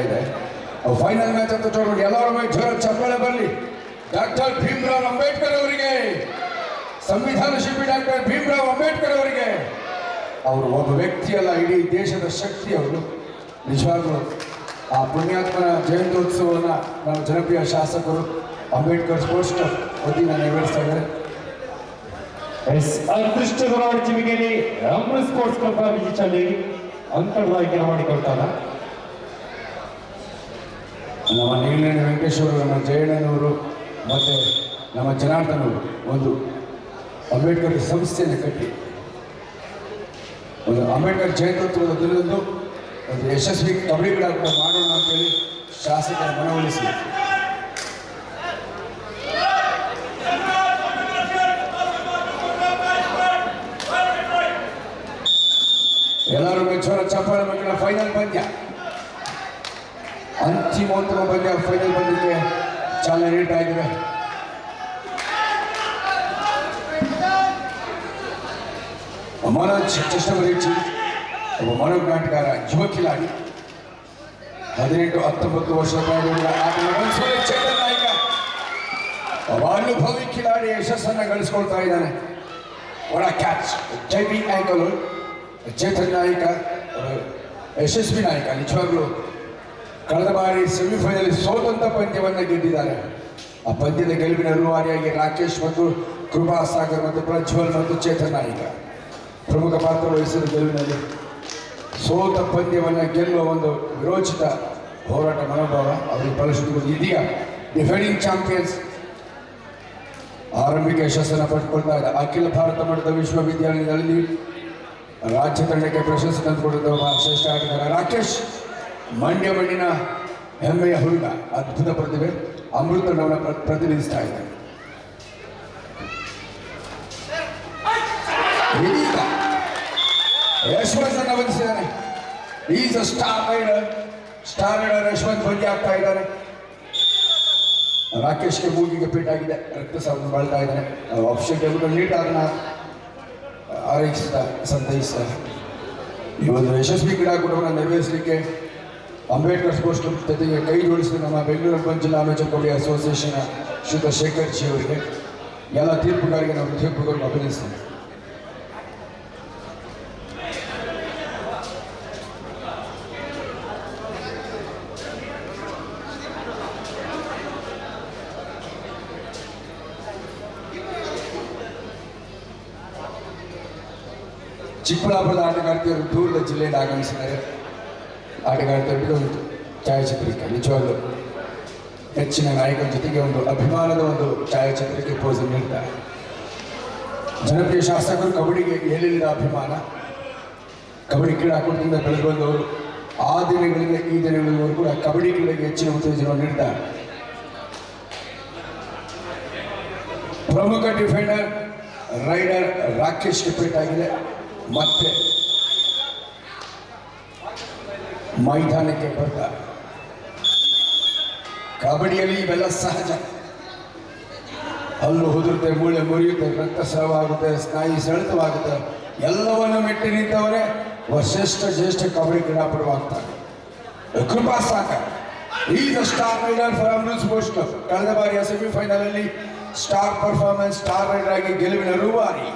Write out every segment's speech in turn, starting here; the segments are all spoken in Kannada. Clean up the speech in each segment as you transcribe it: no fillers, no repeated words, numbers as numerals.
ಇದೆ. ಫೈನಲ್ ಮ್ಯಾಚ್ ಅಂತ ನೋಡ್ಕೊಂಡು ಎಲ್ಲರ ಮೇಲೆ ಜೋರ ಚಪ್ಪಾಳೆ ಬರಲಿ. ಡಾಕ್ಟರ್ ಭೀಮರಾವ್ ಅಂಬೇಡ್ಕರ್ ಅವರಿಗೆ, ಸಂವಿಧಾನ ಶಿಲ್ಪಿ ಡಾಕ್ಟರ್ ಭೀಮರಾವ್ ಅಂಬೇಡ್ಕರ್ ಅವರಿಗೆ. ಅವರು ಒಬ್ಬ ವ್ಯಕ್ತಿಯಲ್ಲ, ಇಡೀ ದೇಶದ ಶಕ್ತಿ ಅವರು. ನಿಜವಾಗ್ಲೂ ಆ ಪುಣ್ಯಾತ್ಮನ ಜಯಂತ್ಯೋತ್ಸವವನ್ನು ನಾವು ಜನಪ್ರಿಯ ಶಾಸಕರು ಅಂಬೇಡ್ಕರ್ ಸ್ಪೋರ್ಟ್ಸ್ ಕ್ಲಬ್ ವತಿಯಿಂದ ನೆರವೇರಿಸ್ತಾ ಇದ್ದಾರೆ. ಅದೃಷ್ಟಕರವಾದ ಚಿಮಿಗೆಯಲ್ಲಿ ಅಮೃತ್ ಸ್ಪೋರ್ಟ್ಸ್ ಕ್ಲಬ್ ವಿಜಯಚಂದ್ರಿ ಅಂಕಣವಾಗಿ ಮಾಡಿಕೊಳ್ತಾರೆ. ನಮ್ಮ ನೀಲಣ್ಣ ವೆಂಕಟೇಶ್ ಅವರು, ನಮ್ಮ ಜಯಣ್ಣನವರು ಮತ್ತು ನಮ್ಮ ಜನಾರ್ದನವರು ಒಂದು ಅಂಬೇಡ್ಕರ್ ಸಂಸ್ಥೆಯನ್ನು ಕಟ್ಟಿ ಒಂದು ಅಂಬೇಡ್ಕರ್ ಜಯಂತ್ಯೋತ್ಸವದ ದಿನದಂದು ಒಂದು ಯಶಸ್ವಿ ಕಬಡ್ಡಿ ಕ್ರೀಡಾಕೂಟ ಮಾಡೋಣ ಅಂತೇಳಿ ಶಾಸಕರ ಮನವೊಲಿಸಿ ಎಲ್ಲರೂ ಮೆಚ್ಚೋರ ಚಪ್ಪಾಳೆ ಮಕ್ಕಳ ಫೈನಲ್ ಪಂದ್ಯ, ಅಂತಿಮೋತ್ತಮ ಪಂದ್ಯ, ಫೈನಲ್ ಪಂದ್ಯಕ್ಕೆ ಚಾಲನೆ ನೀಡ್ತಾ ಇದ್ದೇವೆ. ಮನೋಜ್ ಕೃಷ್ಣವರೀಚಿ ಒಬ್ಬ ಮನೋಜ್ಞಾಟಗಾರ, ಯುವ ಕಿಲಾಡಿ, 18-19 ವರ್ಷದ ಚೇತನ್ ನಾಯಕ, ಒಬ್ಬ ಅನುಭವಿ ಕಿಲಾಡಿ ಯಶಸ್ಸನ್ನು ಗಳಿಸ್ಕೊಳ್ತಾ ಇದ್ದಾನೆ. ಒಳ ಕ್ಯಾಚ್ ಜೈವಿ ಆಂಕಲ್ ಚೇತನ್ ನಾಯಕ ಯಶಸ್ವಿ ನಾಯಕ. ನಿಜವಾಗ್ಲೂ ಕಳೆದ ಬಾರಿ ಸೆಮಿಫೈನಲ್ ಸೋತಂತ ಪಂದ್ಯವನ್ನು ಗೆದ್ದಿದ್ದಾರೆ. ಆ ಪಂದ್ಯದ ಗೆಲುವಿನ ರೂವಾರಿಯಾಗಿ ರಾಕೇಶ್ ಮತ್ತು ಕೃಪಾ ಸಾಗರ್ ಮತ್ತು ಪ್ರಜ್ವಲ್ ಮತ್ತು ಚೇತನ್ ನಾಯಕ ಪ್ರಮುಖ ಪಾತ್ರ ವಹಿಸಿದ ಗೆಲುವಿನಲ್ಲಿ ಸೋತ ಪಂದ್ಯವನ್ನು ಗೆಲ್ಲುವ ಒಂದು ವಿರೋಚಿತ ಹೋರಾಟ ಮನೋಭಾವ ಅವರಿಗೆ ಫಲಶ್ರುತಿ. ಇದೀಗ ಡಿಫೆಂಡಿಂಗ್ ಚಾಂಪಿಯನ್ಸ್ ಆರಂಭಿಕ ಯಶಸ್ಸನ್ನು ಪಡೆದುಕೊಳ್ತಾ ಇದೆ. ಅಖಿಲ ಭಾರತ ಮಟ್ಟದ ವಿಶ್ವವಿದ್ಯಾಲಯದಲ್ಲಿ ರಾಜ್ಯ ತಂಡಕ್ಕೆ ಪ್ರಶಸ್ತಿ ತಂದುಕೊಟ್ಟಿದ್ದ ಒಬ್ಬ ಶ್ರೇಷ್ಠ ಆಟಗಾರ ರಾಕೇಶ್. ಮಂಡ್ಯ ಮಣ್ಣಿನ ಹೆಮ್ಮೆಯ ಹುಡುಗ, ಅದ್ಭುತ ಪ್ರತಿಭೆ, ಅಮೃತ ತಂಡವನ್ನು ಪ್ರತಿನಿಧಿಸ್ತಾ ಇದ್ದಾರೆ. ಇದೀಗ ಯಶವಂತ್ ಅನ್ನು ಬಂಧಿಸಿದ್ದಾನೆ. Is a star raider Yashwant ಬಂದಿ ಆಗ್ತಾ ಇದ್ದಾರೆ. ರಾಕೇಶ್ಗೆ ಮೂಗಿಗೆ ಪೇಟಾಗಿದೆ, ರಕ್ತಸ್ರಾವ ಬಾಳ್ತಾ ಇದ್ದಾನೆ. ಆಪ್ಷನ್ ನೀಟ್ ಅದನ್ನ ಆರೈಸಿದ ಸಂತೈಸಿದ ಈ ಒಂದು ಯಶಸ್ವಿ ಕ್ರೀಡಾಕೂಟವನ್ನು ನೆರವೇರಿಸಲಿಕ್ಕೆ ಅಂಬೇಡ್ಕರ್ ಸ್ಪೋರ್ಟ್ಸ್ ಕ್ಲಬ್ ಜೊತೆಗೆ ಕೈ ಜೋಡಿಸಿದ ನಮ್ಮ ಬೆಂಗಳೂರು ಅರ್ಬನ್ ಜಿಲ್ಲಾ ಅಮೇಚರ್ ಕಬಡ್ಡಿ ಅಸೋಸಿಯೇಷನ್ ಶ್ರೀಯುತ ಶೇಖರ್ ಜಿ ಅವರಿಗೆ, ಎಲ್ಲ ತೀರ್ಪುಗಾರಿಗೆ ನಾವು ತೀರ್ಪುಗಳನ್ನು ಅಭಿನಯಿಸ್ತೇವೆ. ಚಿಕ್ಕಬಳ್ಳಾಪುರದ ಆಟಗಾರ್ತಿಯರು ದೂರದ ಜಿಲ್ಲೆಯಿಂದ ಆಗಮಿಸಿದ್ದಾರೆ. ಆಟಗಾರ್ತಿಯರಿಗೆ ಒಂದು ಛಾಯಾಚಿತ್ರಕ್ಕೆ ನಿಜವಾಗ್ಲೂ ಹೆಚ್ಚಿನ ನಾಯಕರ ಜೊತೆಗೆ ಒಂದು ಅಭಿಮಾನದ ಒಂದು ಛಾಯಾಚಿತ್ರಕ್ಕೆ ಪೋಸ್ ನೀಡ್ತಾರೆ. ಜನಪ್ರಿಯ ಶಾಸಕರು ಕಬಡ್ಡಿಗೆ ಎಲ್ಲಿಲ್ಲದ ಅಭಿಮಾನ, ಕಬಡ್ಡಿ ಕ್ರೀಡಾಕೂಟದಿಂದ ಬೆಳೆದು ಬಂದವರು ಆ ದಿನಗಳಿಂದ ಈ ದಿನಗಳವರೆಗೂ ಕೂಡ ಕಬಡ್ಡಿ ಕ್ರೀಡೆಗೆ ಹೆಚ್ಚಿನ ಉತ್ತೇಜನವನ್ನು ನೀಡ್ತಾರೆ. ಪ್ರಮುಖ ಡಿಫೆಂಡರ್ ರೈಡರ್ ರಾಕೇಶ್ಗೆ ಪೇಟಾಗಿದೆ. ಮತ್ತೆ ಮೈದಾನಕ್ಕೆ ಬರ್ತಾರೆ. ಕಬಡ್ಡಿಯಲ್ಲಿ ಇವೆಲ್ಲ ಸಹಜ. ಹಲ್ಲು ಉದುರುತ್ತೆ, ಮೂಳೆ ಮುರಿಯುತ್ತೆ, ರಕ್ತಸ್ರಾವ ಆಗುತ್ತೆ, ಸ್ನಾಯು ಸೆಳೆತವಾಗುತ್ತೆ. ಎಲ್ಲವನ್ನು ಮೆಟ್ಟಿ ನಿಂತವರೇ ಶ್ರೇಷ್ಠ ಜ್ಯೇಷ್ಠ ಕಬಡ್ಡಿ ಕ್ರೀಡಾಪಟುವಾಗ್ತಾರೆ. Krupa Sagar is a star raider for Amrit sports club. ಕಳೆದ ಬಾರಿಯ ಸೆಮಿಫೈನಲ್ ಅಲ್ಲಿ ಸ್ಟಾರ್ ಪರ್ಫಾರ್ಮೆನ್ಸ್, ಸ್ಟಾರ್ ರೈಡರ್ ಆಗಿ ಗೆಲುವಿನ ರೂವಾರಿ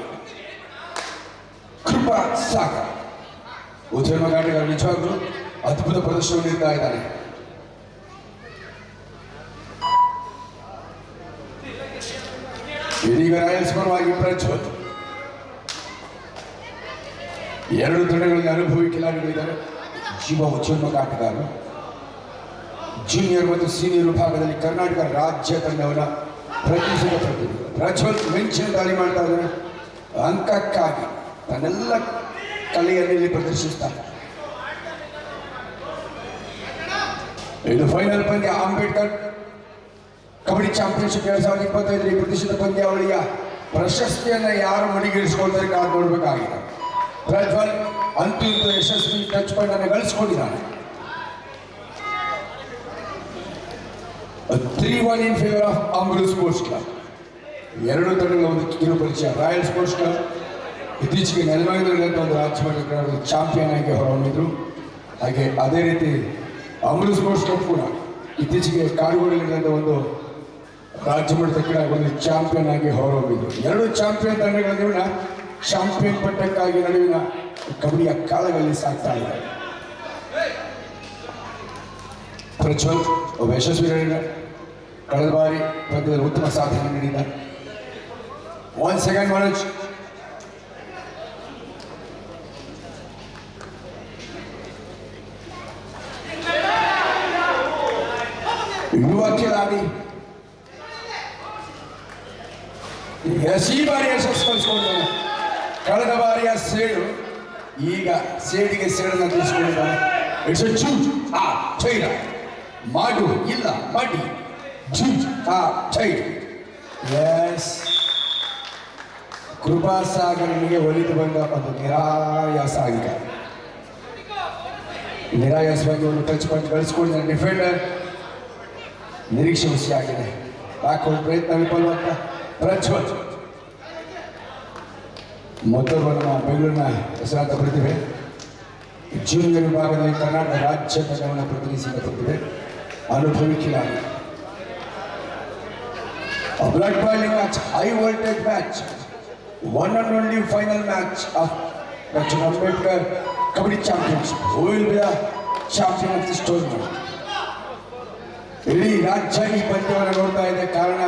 ಕೃಪಾ ಸಾಗರ್. ಉದ್ಯಮ ಆಟಗಾರ ನಿಜವಾಗ್ಲೂ ಅದ್ಭುತ ಪ್ರದರ್ಶನ ನೀಡ್ತಾ ಇದ್ದಾನೆ. ಇದೀಗ ರಾಯಲ್ಸ್ ಪರವಾಗಿ ಪ್ರಜ್ವಲ್. ಎರಡು ತಂಡಗಳಲ್ಲಿ ಅನುಭವಿ ಕಿಲಾಡಿಗಳಿದ್ದಾರೆ. ಜೀವ ಉದ್ಯಮ ಆಟಗಾರರು ಜೂನಿಯರ್ ಮತ್ತು ಸೀನಿಯರ್ ವಿಭಾಗದಲ್ಲಿ ಕರ್ನಾಟಕ ರಾಜ್ಯ ತಂಡವನ್ನು ಪ್ರತಿನಿಧಿಸಿದ ಪ್ರತಿನಿಧಿ ಪ್ರಜ್ವಲ್ ಮಿಂಚಿನ ದಾಳಿ ಮಾಡ್ತಾ ಇದ್ದಾನೆ. ಅಂಕಕ್ಕಾಗಿ ತನ್ನೆಲ್ಲ ಕಲೆಯನ್ನು ಇಲ್ಲಿ ಪ್ರದರ್ಶಿಸ್ತಾರೆ. ಇದು ಫೈನಲ್ ಪಂದ್ಯ. ಅಂಬೇಡ್ಕರ್ ಕಬಡ್ಡಿ ಚಾಂಪಿಯನ್ಶಿಪ್ 2025 ಪ್ರತಿಷ್ಠಿತ ಪಂದ್ಯಾವಳಿಯ ಪ್ರಶಸ್ತಿಯನ್ನು ಯಾರು ಮಡಿಗೇರಿಸಿಕೊಳ್ತಾರೆ ಕಾದು ನೋಡಬೇಕಾಗಿದೆ. ಪ್ರಜ್ವಲ್ ಅಂತೂ ಯಶಸ್ವಿ ಟಚ್ ಪಾಯಿಂಟ್ ಅನ್ನು ಗಳಿಸಿಕೊಂಡಿದ್ದಾನೆ. 3-1 ಇನ್ favour of Amrit sports club. ಎರಡು ತಂಡಗಳ ಒಂದು ಕಿರು ಪರಿಚಯ. ರಾಯಲ್ ಸ್ಪೋರ್ಟ್ಸ್ ಕ್ಲಬ್ ಇತ್ತೀಚೆಗೆ ನೆಲಮಂಗಲದಲ್ಲಿ ಒಂದು ರಾಜ್ಯ ಮಟ್ಟದ ಚಾಂಪಿಯನ್ ಆಗಿ ಹೊರಹೊಮ್ಮಿದ್ರು. ಹಾಗೆ ಅದೇ ರೀತಿ ಅಮೃತ್ ಸ್ಪೋರ್ಟ್ಸ್ ಕಪ್ ಕೂಡ ಇತ್ತೀಚೆಗೆ ಕಾಡುಗೋಡಿನಲ್ಲಿದ್ದ ಒಂದು ರಾಜ್ಯ ಮಟ್ಟದ ಕ್ರೀಡಾ ಒಂದು ಚಾಂಪಿಯನ್ ಆಗಿ ಹೊರಹೊಮ್ಮಿದ್ರು. ಎರಡು ಚಾಂಪಿಯನ್ ತಂಡಗಳ ನಡುವಿನ ಚಾಂಪಿಯನ್ ಪಟ್ಟಕ್ಕಾಗಿ ನಡುವಿನ ಕಬಡ್ಡಿಯ ಕಾಳಗಲ್ಲಿ ಸಾಗ್ತಾ ಇದೆ. ಪ್ರಜ್ವಲ್ ಒಬ್ಬ ಯಶಸ್ವಿ ರೈಡರ್, ಕಳೆದ ಬಾರಿ ಪಂದ್ಯದಲ್ಲಿ ಉತ್ತಮ ಸಾಧನೆ ನೀಡಿದ. 1 ಸೆಕೆಂಡ್ ಮನೋಜ್. ಯುವ ಖಿಲಾಡಿ ಈ ಬಾರಿ ಯಶಸ್ಸು ಕಳಿಸ್ಕೊಂಡಿದ್ದಾನೆ. ಕಳೆದ ಬಾರಿಯ ಸೇಡು ಈಗ ಸೇಡಿಗೆ ಸೇಡನ್ನು ತಿಳಿಸ್ಕೊಂಡಿದ್ದಾನೆ. ಇಟ್ಸ್ ಎ ಚೂಜ್ ಆ ಚೈರ ಮಾಡು ಇಲ್ಲ ಮಡಿ ಚೂಜ್ ಆ ಚೈರ. ಎಸ್, ಕೃಪಾಸಾಗರನಿಗೆ ಒಲಿದು ಬಂದ ಒಂದು ನಿರಾಯಾಸವಾಗಿ ಒಂದು ಟಚ್ ಪಾಯಿಂಟ್ ಗಳಿಸ್ಕೊಂಡಿದ್ದಾನೆ ಡಿಫೆಂಡರ್. ನಿರೀಕ್ಷೆ ಹುಸಿ ಆಗಿದೆ. ಬ್ಯಾಕ್ವರ್ಡ್ ಪ್ರಯತ್ನ ವಿಫಲವಾಗ್ತಾ ಪ್ರಜ್ವಲ್ ಮತ್ತೊಬ್ಬ ನಮ್ಮ ಬೆಂಗಳೂರಿನ ಹೆಸರಾಂತ ಪ್ರತಿಭೆ, ಜೂನಿಯರ್ ವಿಭಾಗದಲ್ಲಿ ಕರ್ನಾಟಕ ರಾಜ್ಯ ತಂಡವನ್ನು ಪ್ರತಿನಿಧಿಸಿದ ಪ್ರತಿಭೆ, ಅನುಭವಿ Khiladi. A blood boiling match, high voltage match, one and only final match of Dr. Ambedkar Kabaddi Championship. Who will be the champion of this tournament? ಇಡೀ ರಾಜ್ಯ ಈ ಪಂದ್ಯವನ್ನು ನೋಡ್ತಾ ಇದೆ. ಕಾರಣ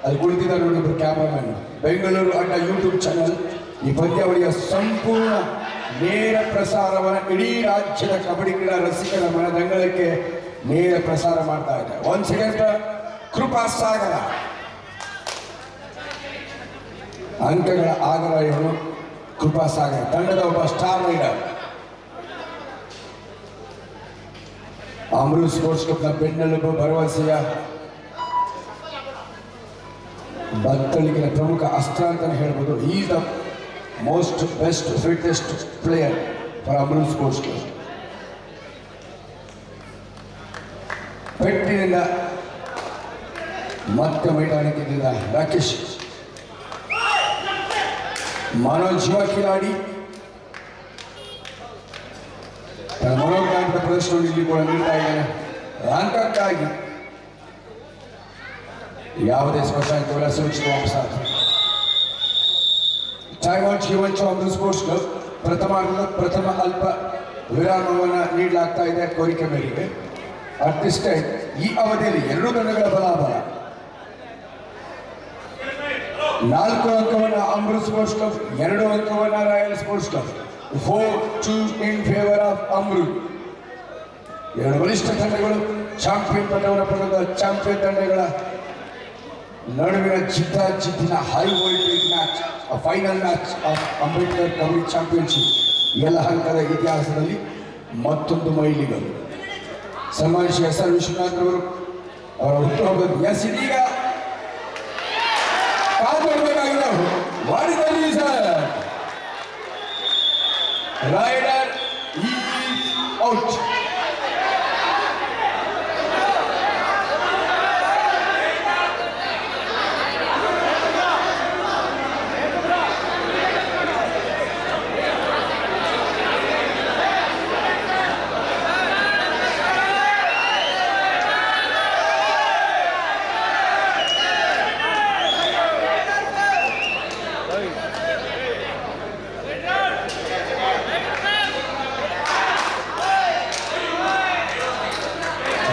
ಅಲ್ಲಿ ಕುಳಿತಿದ್ದ ನೋಡಿದ್ರು ಕ್ಯಾಮರಾಮನ್. ಬೆಂಗಳೂರು ಅಡ್ಡ ಯೂಟ್ಯೂಬ್ ಚಾನಲ್ ಈ ಪಂದ್ಯಾವಳಿಯ ಸಂಪೂರ್ಣ ನೇರ ಪ್ರಸಾರವನ್ನು ಇಡೀ ರಾಜ್ಯದ ಕಬಡ್ಡಿ ಕ್ರೀಡಾ ರಸಿಕರ ಮನದಂಗಳಕ್ಕೆ ನೇರ ಪ್ರಸಾರ ಮಾಡ್ತಾ ಇದೆ. 1 ಸೆಕೆಂಡ್ ಕೃಪಾಸಾಗರ. ಅಂಕಗಳ ಆಗರ ಇವನು ಕೃಪಾಸಾಗರ, ತಂಡದ ಒಬ್ಬ ಸ್ಟಾರ್ ರೈಡರ್. ಅಮೃತ್ ಸ್ಪೋರ್ಟ್ಸ್ ಕಪ್ನ ಬೆನ್ನೆಲುಬು, ಭರವಸೆಯ ಬತ್ತಳಿಕೆಯ ಪ್ರಮುಖ ಅಸ್ತ್ರ ಅಂತಲೇ ಹೇಳ್ಬೋದು. Is the most best fittest player for Amrit sports club. ಪೆಟ್ಟಿನಿಂದ ಮತ್ತೆ ಮೈದಾನಕ್ಕೆ ಇದ್ದ ರಾಕೇಶ್. ಮನೋಜ್ ಯುವ ಖಿಲಾಡಿ ತನ್ನ ಮನೋಜ್ಞಾನದ ಪ್ರದರ್ಶನವನ್ನು ಇಲ್ಲಿ ಕೂಡ ನೀಡ್ತಾ ಇದ್ದಾನೆ. ಅಂಕಕ್ಕಾಗಿ ಯಾವುದೇ ಸ್ಪರ್ಶಾಂಕವಲ್ಲ, ಸುರಕ್ಷಿತ ವಾಪಸ್ ಆಗ್ತದೆ. Time out given to Amrit sports club. ಪ್ರಥಮ ಅಲ್ಪ ವಿರಾಮವನ್ನು ನೀಡಲಾಗ್ತಾ ಇದೆ ಕೋರಿಕೆ ಮೇರೆಗೆ. ಅಟ್ ದಿಸ್ ಟೈಮ್ ಈ ಅವಧಿಯಲ್ಲಿ ಎರಡೂ ತಂಡಗಳ ಬಲಾಬಲ. 4 ಅಂಕವನ್ನು ಅಮೃತ್ ಸ್ಪೋರ್ಟ್ಸ್ ಕ್ಲಬ್, 2 ಅಂಕವನ್ನು royal sports club. 4-2 in favour of Amrit. ಎರಡು ಬಲಿಷ್ಠ ತಂಡಗಳು ಚಾಂಪಿಯನ್ ಪಟ್ಟವನ್ನು ಪಡೆದ ಚಾಂಪಿಯನ್ ತಂಡಗಳ ನಡುವಿನ ಜಿದ್ದಿನ high voltage match, final match of Ambedkar kabaddi championship. ಎಲ್ಲ ಹಂತದ ಇತಿಹಾಸದಲ್ಲಿ ಮತ್ತೊಂದು ಮೈಲಿಗಲ್ಲು. ಸನ್ಮಾನ್ಯ ಶ್ರೀ ಎಸ್ ಆರ್ ವಿಶ್ವನಾಥ್ ಅವರು ಅವರ ಹುಟ್ಟುಹಬ್ಬದ ಎಸ್ ಇದೀಗ ಕಾಪಾಡಬೇಕಾಗಿದೆ. ಮಾಡಿದಲ್ಲಿ sir raider is out.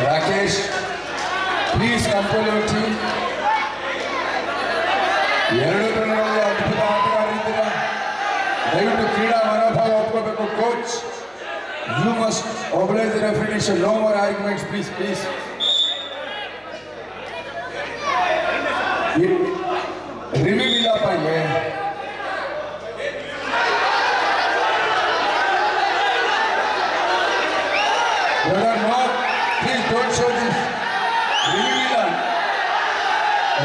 Rakesh, please control your team. ಎರಡು ತಂಡಗಳಲ್ಲಿ ಅದ್ಭುತ ಆಟಗಾರರಿದ್ದೀರಾ. ದಯವಿಟ್ಟು ಕ್ರೀಡಾ ಮನೋಭಾವ ಒಪ್ಕೋಬೇಕು. Coach, you must oblige the referee decision. No more arguments please. Review ಇಲ್ಲಪ್ಪ ಇಲ್ಲಿ. Brother, no, please don't show this. Review ಇಲ್ಲ.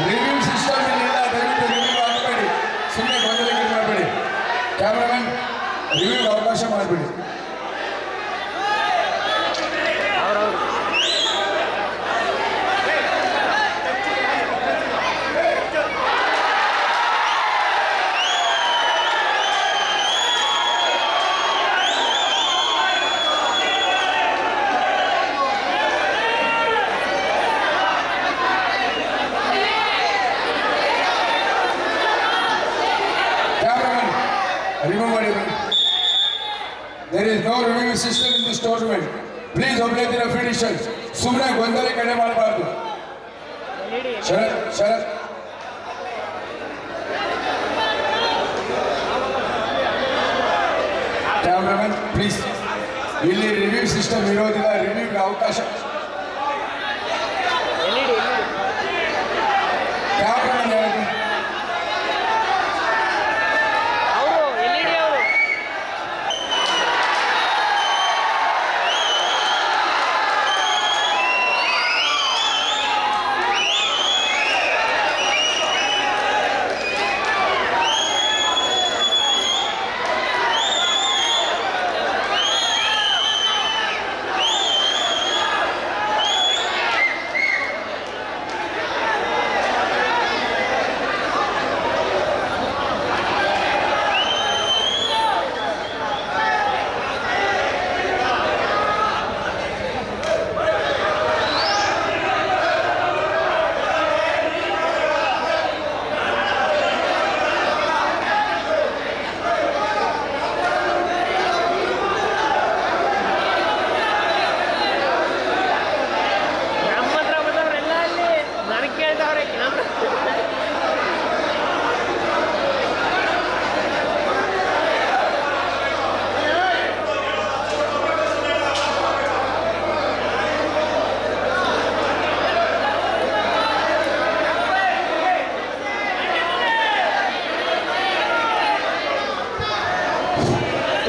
ರಿವ್ಯೂ ಸಿಸ್ಟಮ್ ಇಲ್ಲ. ದಯವಿಟ್ಟು ರಿವ್ಯೂ ಮಾಡಬೇಡಿ. ಸುಮ್ಮನೆ ಗೊಂದಲಕ್ಕೆ ಮಾಡಬೇಡಿ. ಕ್ಯಾಮ್ರಾಮನ್, ರಿವ್ಯೂ ಅವಕಾಶ ಮಾಡಬೇಡಿ. ಪ್ಲೀಸ್ ಒಬ್ಬನೇ ದಿನ ಫಿನಿಷರ್ ಸುಮ್ಮನೆ ಗೊಂದಲ ಕಡೆ ಮಾಡಬಾರ್ದು. ಶರತ್ ಶರತ್ ಕ್ಯಾಮ್ರಾಮನ್ ಪ್ಲೀಸ್, ಇಲ್ಲಿ ರಿವ್ಯೂ ಸಿಸ್ಟಮ್ ಇರೋದಿಲ್ಲ, ರಿವ್ಯೂಗೆ ಅವಕಾಶ. ಕ್ಯಾಮ್ರಾಮನ್ ಯಾರು?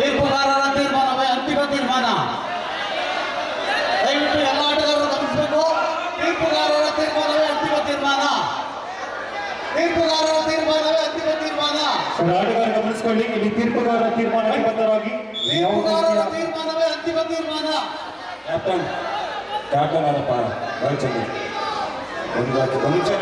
ತೀರ್ಪುಗಾರರ ತೀರ್ಮಾನವೇ ಅಂತಿಮ ತೀರ್ಮಾನ. ದಯವಿಟ್ಟು ಎಲ್ಲ ಆಟಗಾರರು ಗಮನಿಸಬೇಕು. ತೀರ್ಪುಗಾರರ ತೀರ್ಮಾನವೇ ಅಂತಿಮ ತೀರ್ಮಾನ. ತೀರ್ಪುಗಾರರ ತೀರ್ಮಾನವೇ ಅಂತಿಮ ತೀರ್ಮಾನ. ಆಟಗಾರ ಗಮನಿಸಿಕೊಳ್ಳಿ, ಇಲ್ಲಿ ತೀರ್ಪುಗಾರರ ತೀರ್ಮಾನಕ್ಕೆ ಬದ್ಧರಾಗಿ ತೀರ್ಪುಗಾರರ ತೀರ್ಮಾನವೇ ಅಂತಿಮ ತೀರ್ಮಾನ. ಕ್ಯಾಪ್ಟನ್ ಕ್ಯಾಪ್ಟನ್ ಆದಪ್ಪ ರವಿಚಂದ್ರ ಒಂದು ಗಮನಿಸ.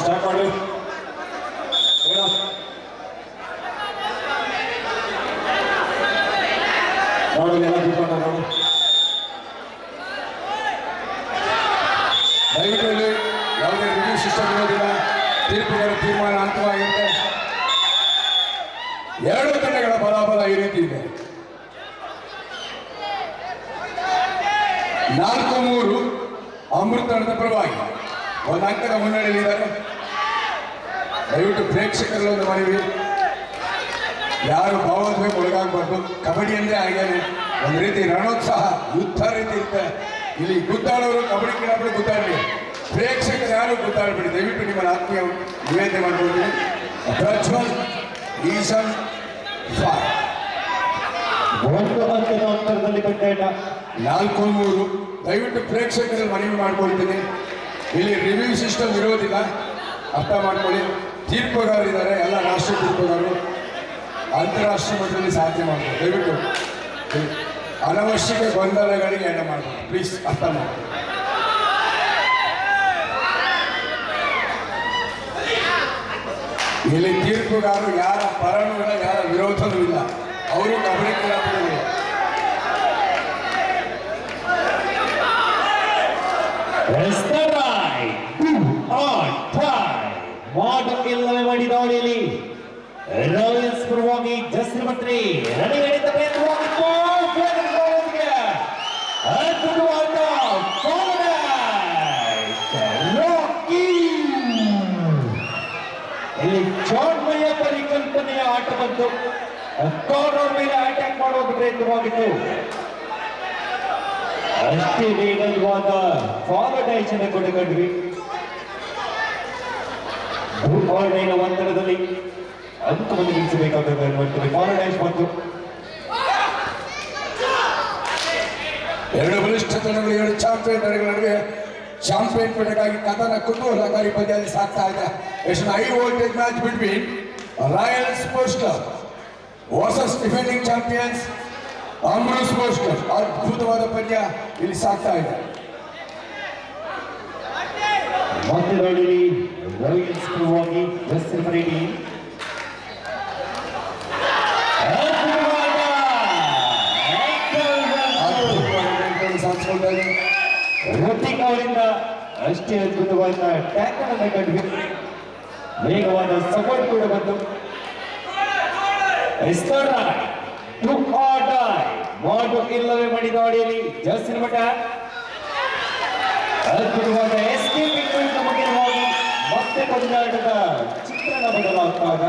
ಸ್ಟಾರ್ಟ್ ಮಾಡಿ ನೋಡು, ಎಲ್ಲ ತಿಳ್ಕೊಂಡು ನೋಡು. ದಯವಿಟ್ಟು ಇಲ್ಲಿ ಯಾವುದೇ ರಿವ್ಯೂ ಸಿಸ್ಟಮ್ ಇರೋದಿಲ್ಲ. ತೀರ್ಪುಗಳ ತೀರ್ಮಾನ ಅಂತಿಮವಾಗಿರುತ್ತೆ. ಎರಡು ತಂಡಗಳ ಬಲಾಬಲ ಈ ರೀತಿ ಇದೆ. 4-3 ಅಮೃತ ತಂಡದ ಪರವಾಗಿ ಒಂದು ಅಂಕದ ಮುನ್ನಡೆಯಲ್ಲಿದ್ದಾರೆ. ದಯವಿಟ್ಟು ಪ್ರೇಕ್ಷಕರಲ್ಲಿ ಒಂದು ಮನವಿ, ಯಾರು ಭಾವೋದ್ವೇಗ ಒಳಗಾಗಬಾರ್ದು. ಕಬಡ್ಡಿ ಅಂದರೆ ಹಾಗೇನೆ ಒಂದು ರೀತಿ ರಣೋತ್ಸಾಹ, ಯುದ್ಧ ರೀತಿ ಇರುತ್ತೆ. ಇಲ್ಲಿ ಗುದ್ದಾಡೋರು ಕಬಡ್ಡಿ ಕ್ರೀಡಾಪಟು ಗುದ್ದಾಡಲಿ, ಪ್ರೇಕ್ಷಕರು ಯಾರು ಗುದ್ದಾಡಬೇಡಿ. ದಯವಿಟ್ಟು ನಿಮ್ಮ ಆತ್ಮೀಯ ನಿವೇದನೆ ಮಾಡ್ಕೊಳ್ತೀನಿ. ಪ್ರಜ್ವಲ್ ಈಸನ್ ಫಾರ್ ಒಂದು ಅಂಕದ ಅಂತರದಲ್ಲಿ ಪಂದ್ಯಾಟ 4-3. ದಯವಿಟ್ಟು ಪ್ರೇಕ್ಷಕರಲ್ಲಿ ಮನವಿ ಮಾಡ್ಕೊಳ್ತೀನಿ, ಇಲ್ಲಿ ರಿವ್ಯೂ ಸಿಸ್ಟಮ್ ಇರೋದಿಲ್ಲ, ಅರ್ಥ ಮಾಡ್ಕೊಳ್ಳಿ. ತೀರ್ಪುಗಾರರಿದ್ದಾರೆ, ಎಲ್ಲ ರಾಷ್ಟ್ರೀಯ ತೀರ್ಪುಗಾರರು ಅಂತಾರಾಷ್ಟ್ರೀಯ ಮಟ್ಟದಲ್ಲಿ ಸಾಧನೆ ಮಾಡ್ತಾರೆ. ದಯವಿಟ್ಟು ಅನವಶ್ಯಕ ಗೊಂದಲಗಳಿಗೆ ಎಡೆ ಮಾಡ್ತಾರೆ, ಪ್ಲೀಸ್ ಅರ್ಥ ಮಾಡಿ. ಇಲ್ಲಿ ತೀರ್ಪುಗಾರರು ಯಾರ ಪರನೂ ಇಲ್ಲ, ಯಾರ ವಿರೋಧನೂ ಇಲ್ಲ, ಅವರು ಕಬಡ್ಡಿ ಕ್ರೀಡಾಪಟುಗಳು. ಮಾಟಕ್ಕೆಲ್ಲವೇ ಮಾಡಿ ದಾಳಿಯಲ್ಲಿ ರಾಯಲ್ಸ್ ಪರವಾಗಿ ಜಸ್ಟ್ ನಂಬರ್ 3 ರನ್ನಿಂಗ್ ಹಿಡಿದ ಪ್ರಯತ್ನವಾಗಿ ಅದ್ಭುತವಾದ ರಾಕಿ. ಇಲ್ಲಿ ಚಾಣ್ಮಯ ಪರಿಕಲ್ಪನೆಯ ಆಟ ಬಂತು. ಕಾರ್ನರ್ ಮೇಲೆ ಅಟ್ಯಾಕ್ ಮಾಡುವ ಪ್ರಯತ್ನವಾಗಿತ್ತು. ಅಷ್ಟೇ ವೇಗವಾದ ಫಾರ್ವರ್ಡ್ ಆಯ್ಕೆಯನ್ನು ಕೊಂಡುಕೊಂಡ್ವಿ. ಫಾರ್ವರ್ಡ್ ಒತ್ತಡದಲ್ಲಿ ಅಂಕವನ್ನು ಗಳಿಸಬೇಕಾದ ಫಾರ್ವರ್ಡ್ ಆಯ್ಕೆ ಬಂತು. ಎರಡು ಬಲಿಷ್ಠ ತಂಡಗಳು, ಎರಡು ಚಾಂಪಿಯನ್ ತಂಡಗಳ ನಡುವೆ ಚಾಂಪಿಯನ್ ಪಟ್ಟಕ್ಕಾಗಿ ಕದನ ಕುತೂಹಲಕಾರಿ ಪಂದ್ಯದಲ್ಲಿ ಸಾಗ್ತಾ ಇದೆ. It's high voltage match between royal sports club versus defending champions Amrit sports club ಅದ್ಭುತವಾದ ಪಂದ್ಯ ಇಲ್ಲಿ ಸಾಗ್ತಾ ಇದೆ. ಮತ್ತೆ ನೋಡಿರಿ ರಾಯಲ್ಸ್ ಪರವಾಗಿ ಜಸ್ಟಿನ್ ಮರೇಡಿ ಸಾಧಿಸ್ಕೊಳ್ತಾ ಇದೆ. ಋತಿಕ್ ಅವರಿಂದ ಅಷ್ಟೇ ಅದ್ಭುತವಾದ ಟ್ಯಾಕಲ್ ಅನ್ನು ಕಂಡು ವೇಗವಾದ ಸಪೋರ್ಟ್ ಕೂಡ ಬಂತು. ಮಾಡು ಇಲ್ಲವೇ ಮಾಡಿದ ಅಡಿಯಲ್ಲಿ ಜಸ್ಟಿನ್ ಮಠ ಅದ್ಭುತವಾದ ಎಸ್ಕೇಪಿಂಗ್ ಮುಖ್ಯವಾಗಿ ಮತ್ತೆ ಪಂದ್ಯಾಟದ ಚಿತ್ರಣ ಬದಲಾಗ್ತಾಗ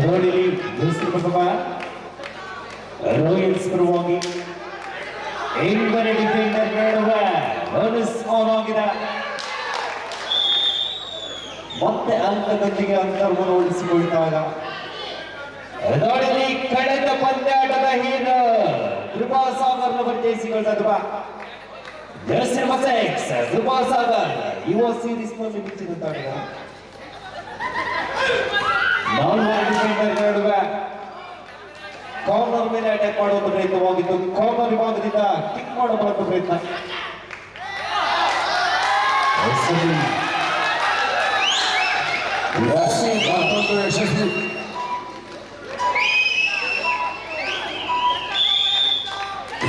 ನೋಡಿರಿ ಜಸ್ಟಿನ್ ಮಠ ರಾಯಲ್ಸ್ ಪರವಾಗಿ ಇಂಗ್ಲೆಂಡ್ ಡಿಫೆಂಡರ್ ನಡುವ ಬೋನಸ್ ಆನ್ ಆಗಿದೆ. ಮತ್ತೆ ಅಂಕದೊಂದಿಗೆ ಅಂತರವನ್ನು ಉಳಿಸಿಕೊಳ್ತಾಗ ನೋಡಿರಿ ಕಳೆದ ಪಂದ್ಯಾಟದ ಹೀರೋ ಕೃಪಾಸಾಗರ್ನ ಪರಿಚಯಿಸಿಕೊಳ್ಳುವ ಜಸ್ಟಿನ್ ಮಸೆಕ್ಸ್ ಕೃಪಾಸಾಗರ್ ಯುವ ಸೀರೀಸ್ ನಲ್ಲಿ ಮಿಂಚಿದಂತಾಗ ಡಿಫೆಂಡರ್ ನಡುವೆ ಕಾರ್ನರ್ ಮೇಲೆ ಅಟ್ಯಾಕ್ ಮಾಡುವಂತ ಪ್ರಯತ್ನವಾಗಿತ್ತು. ಕಾರ್ನರ್ ವಿಭಾಗದಿಂದ ಕಿಕ್ ಮಾಡುವಂತ ಪ್ರಯತ್ನ ಯಶಸ್ವಿ.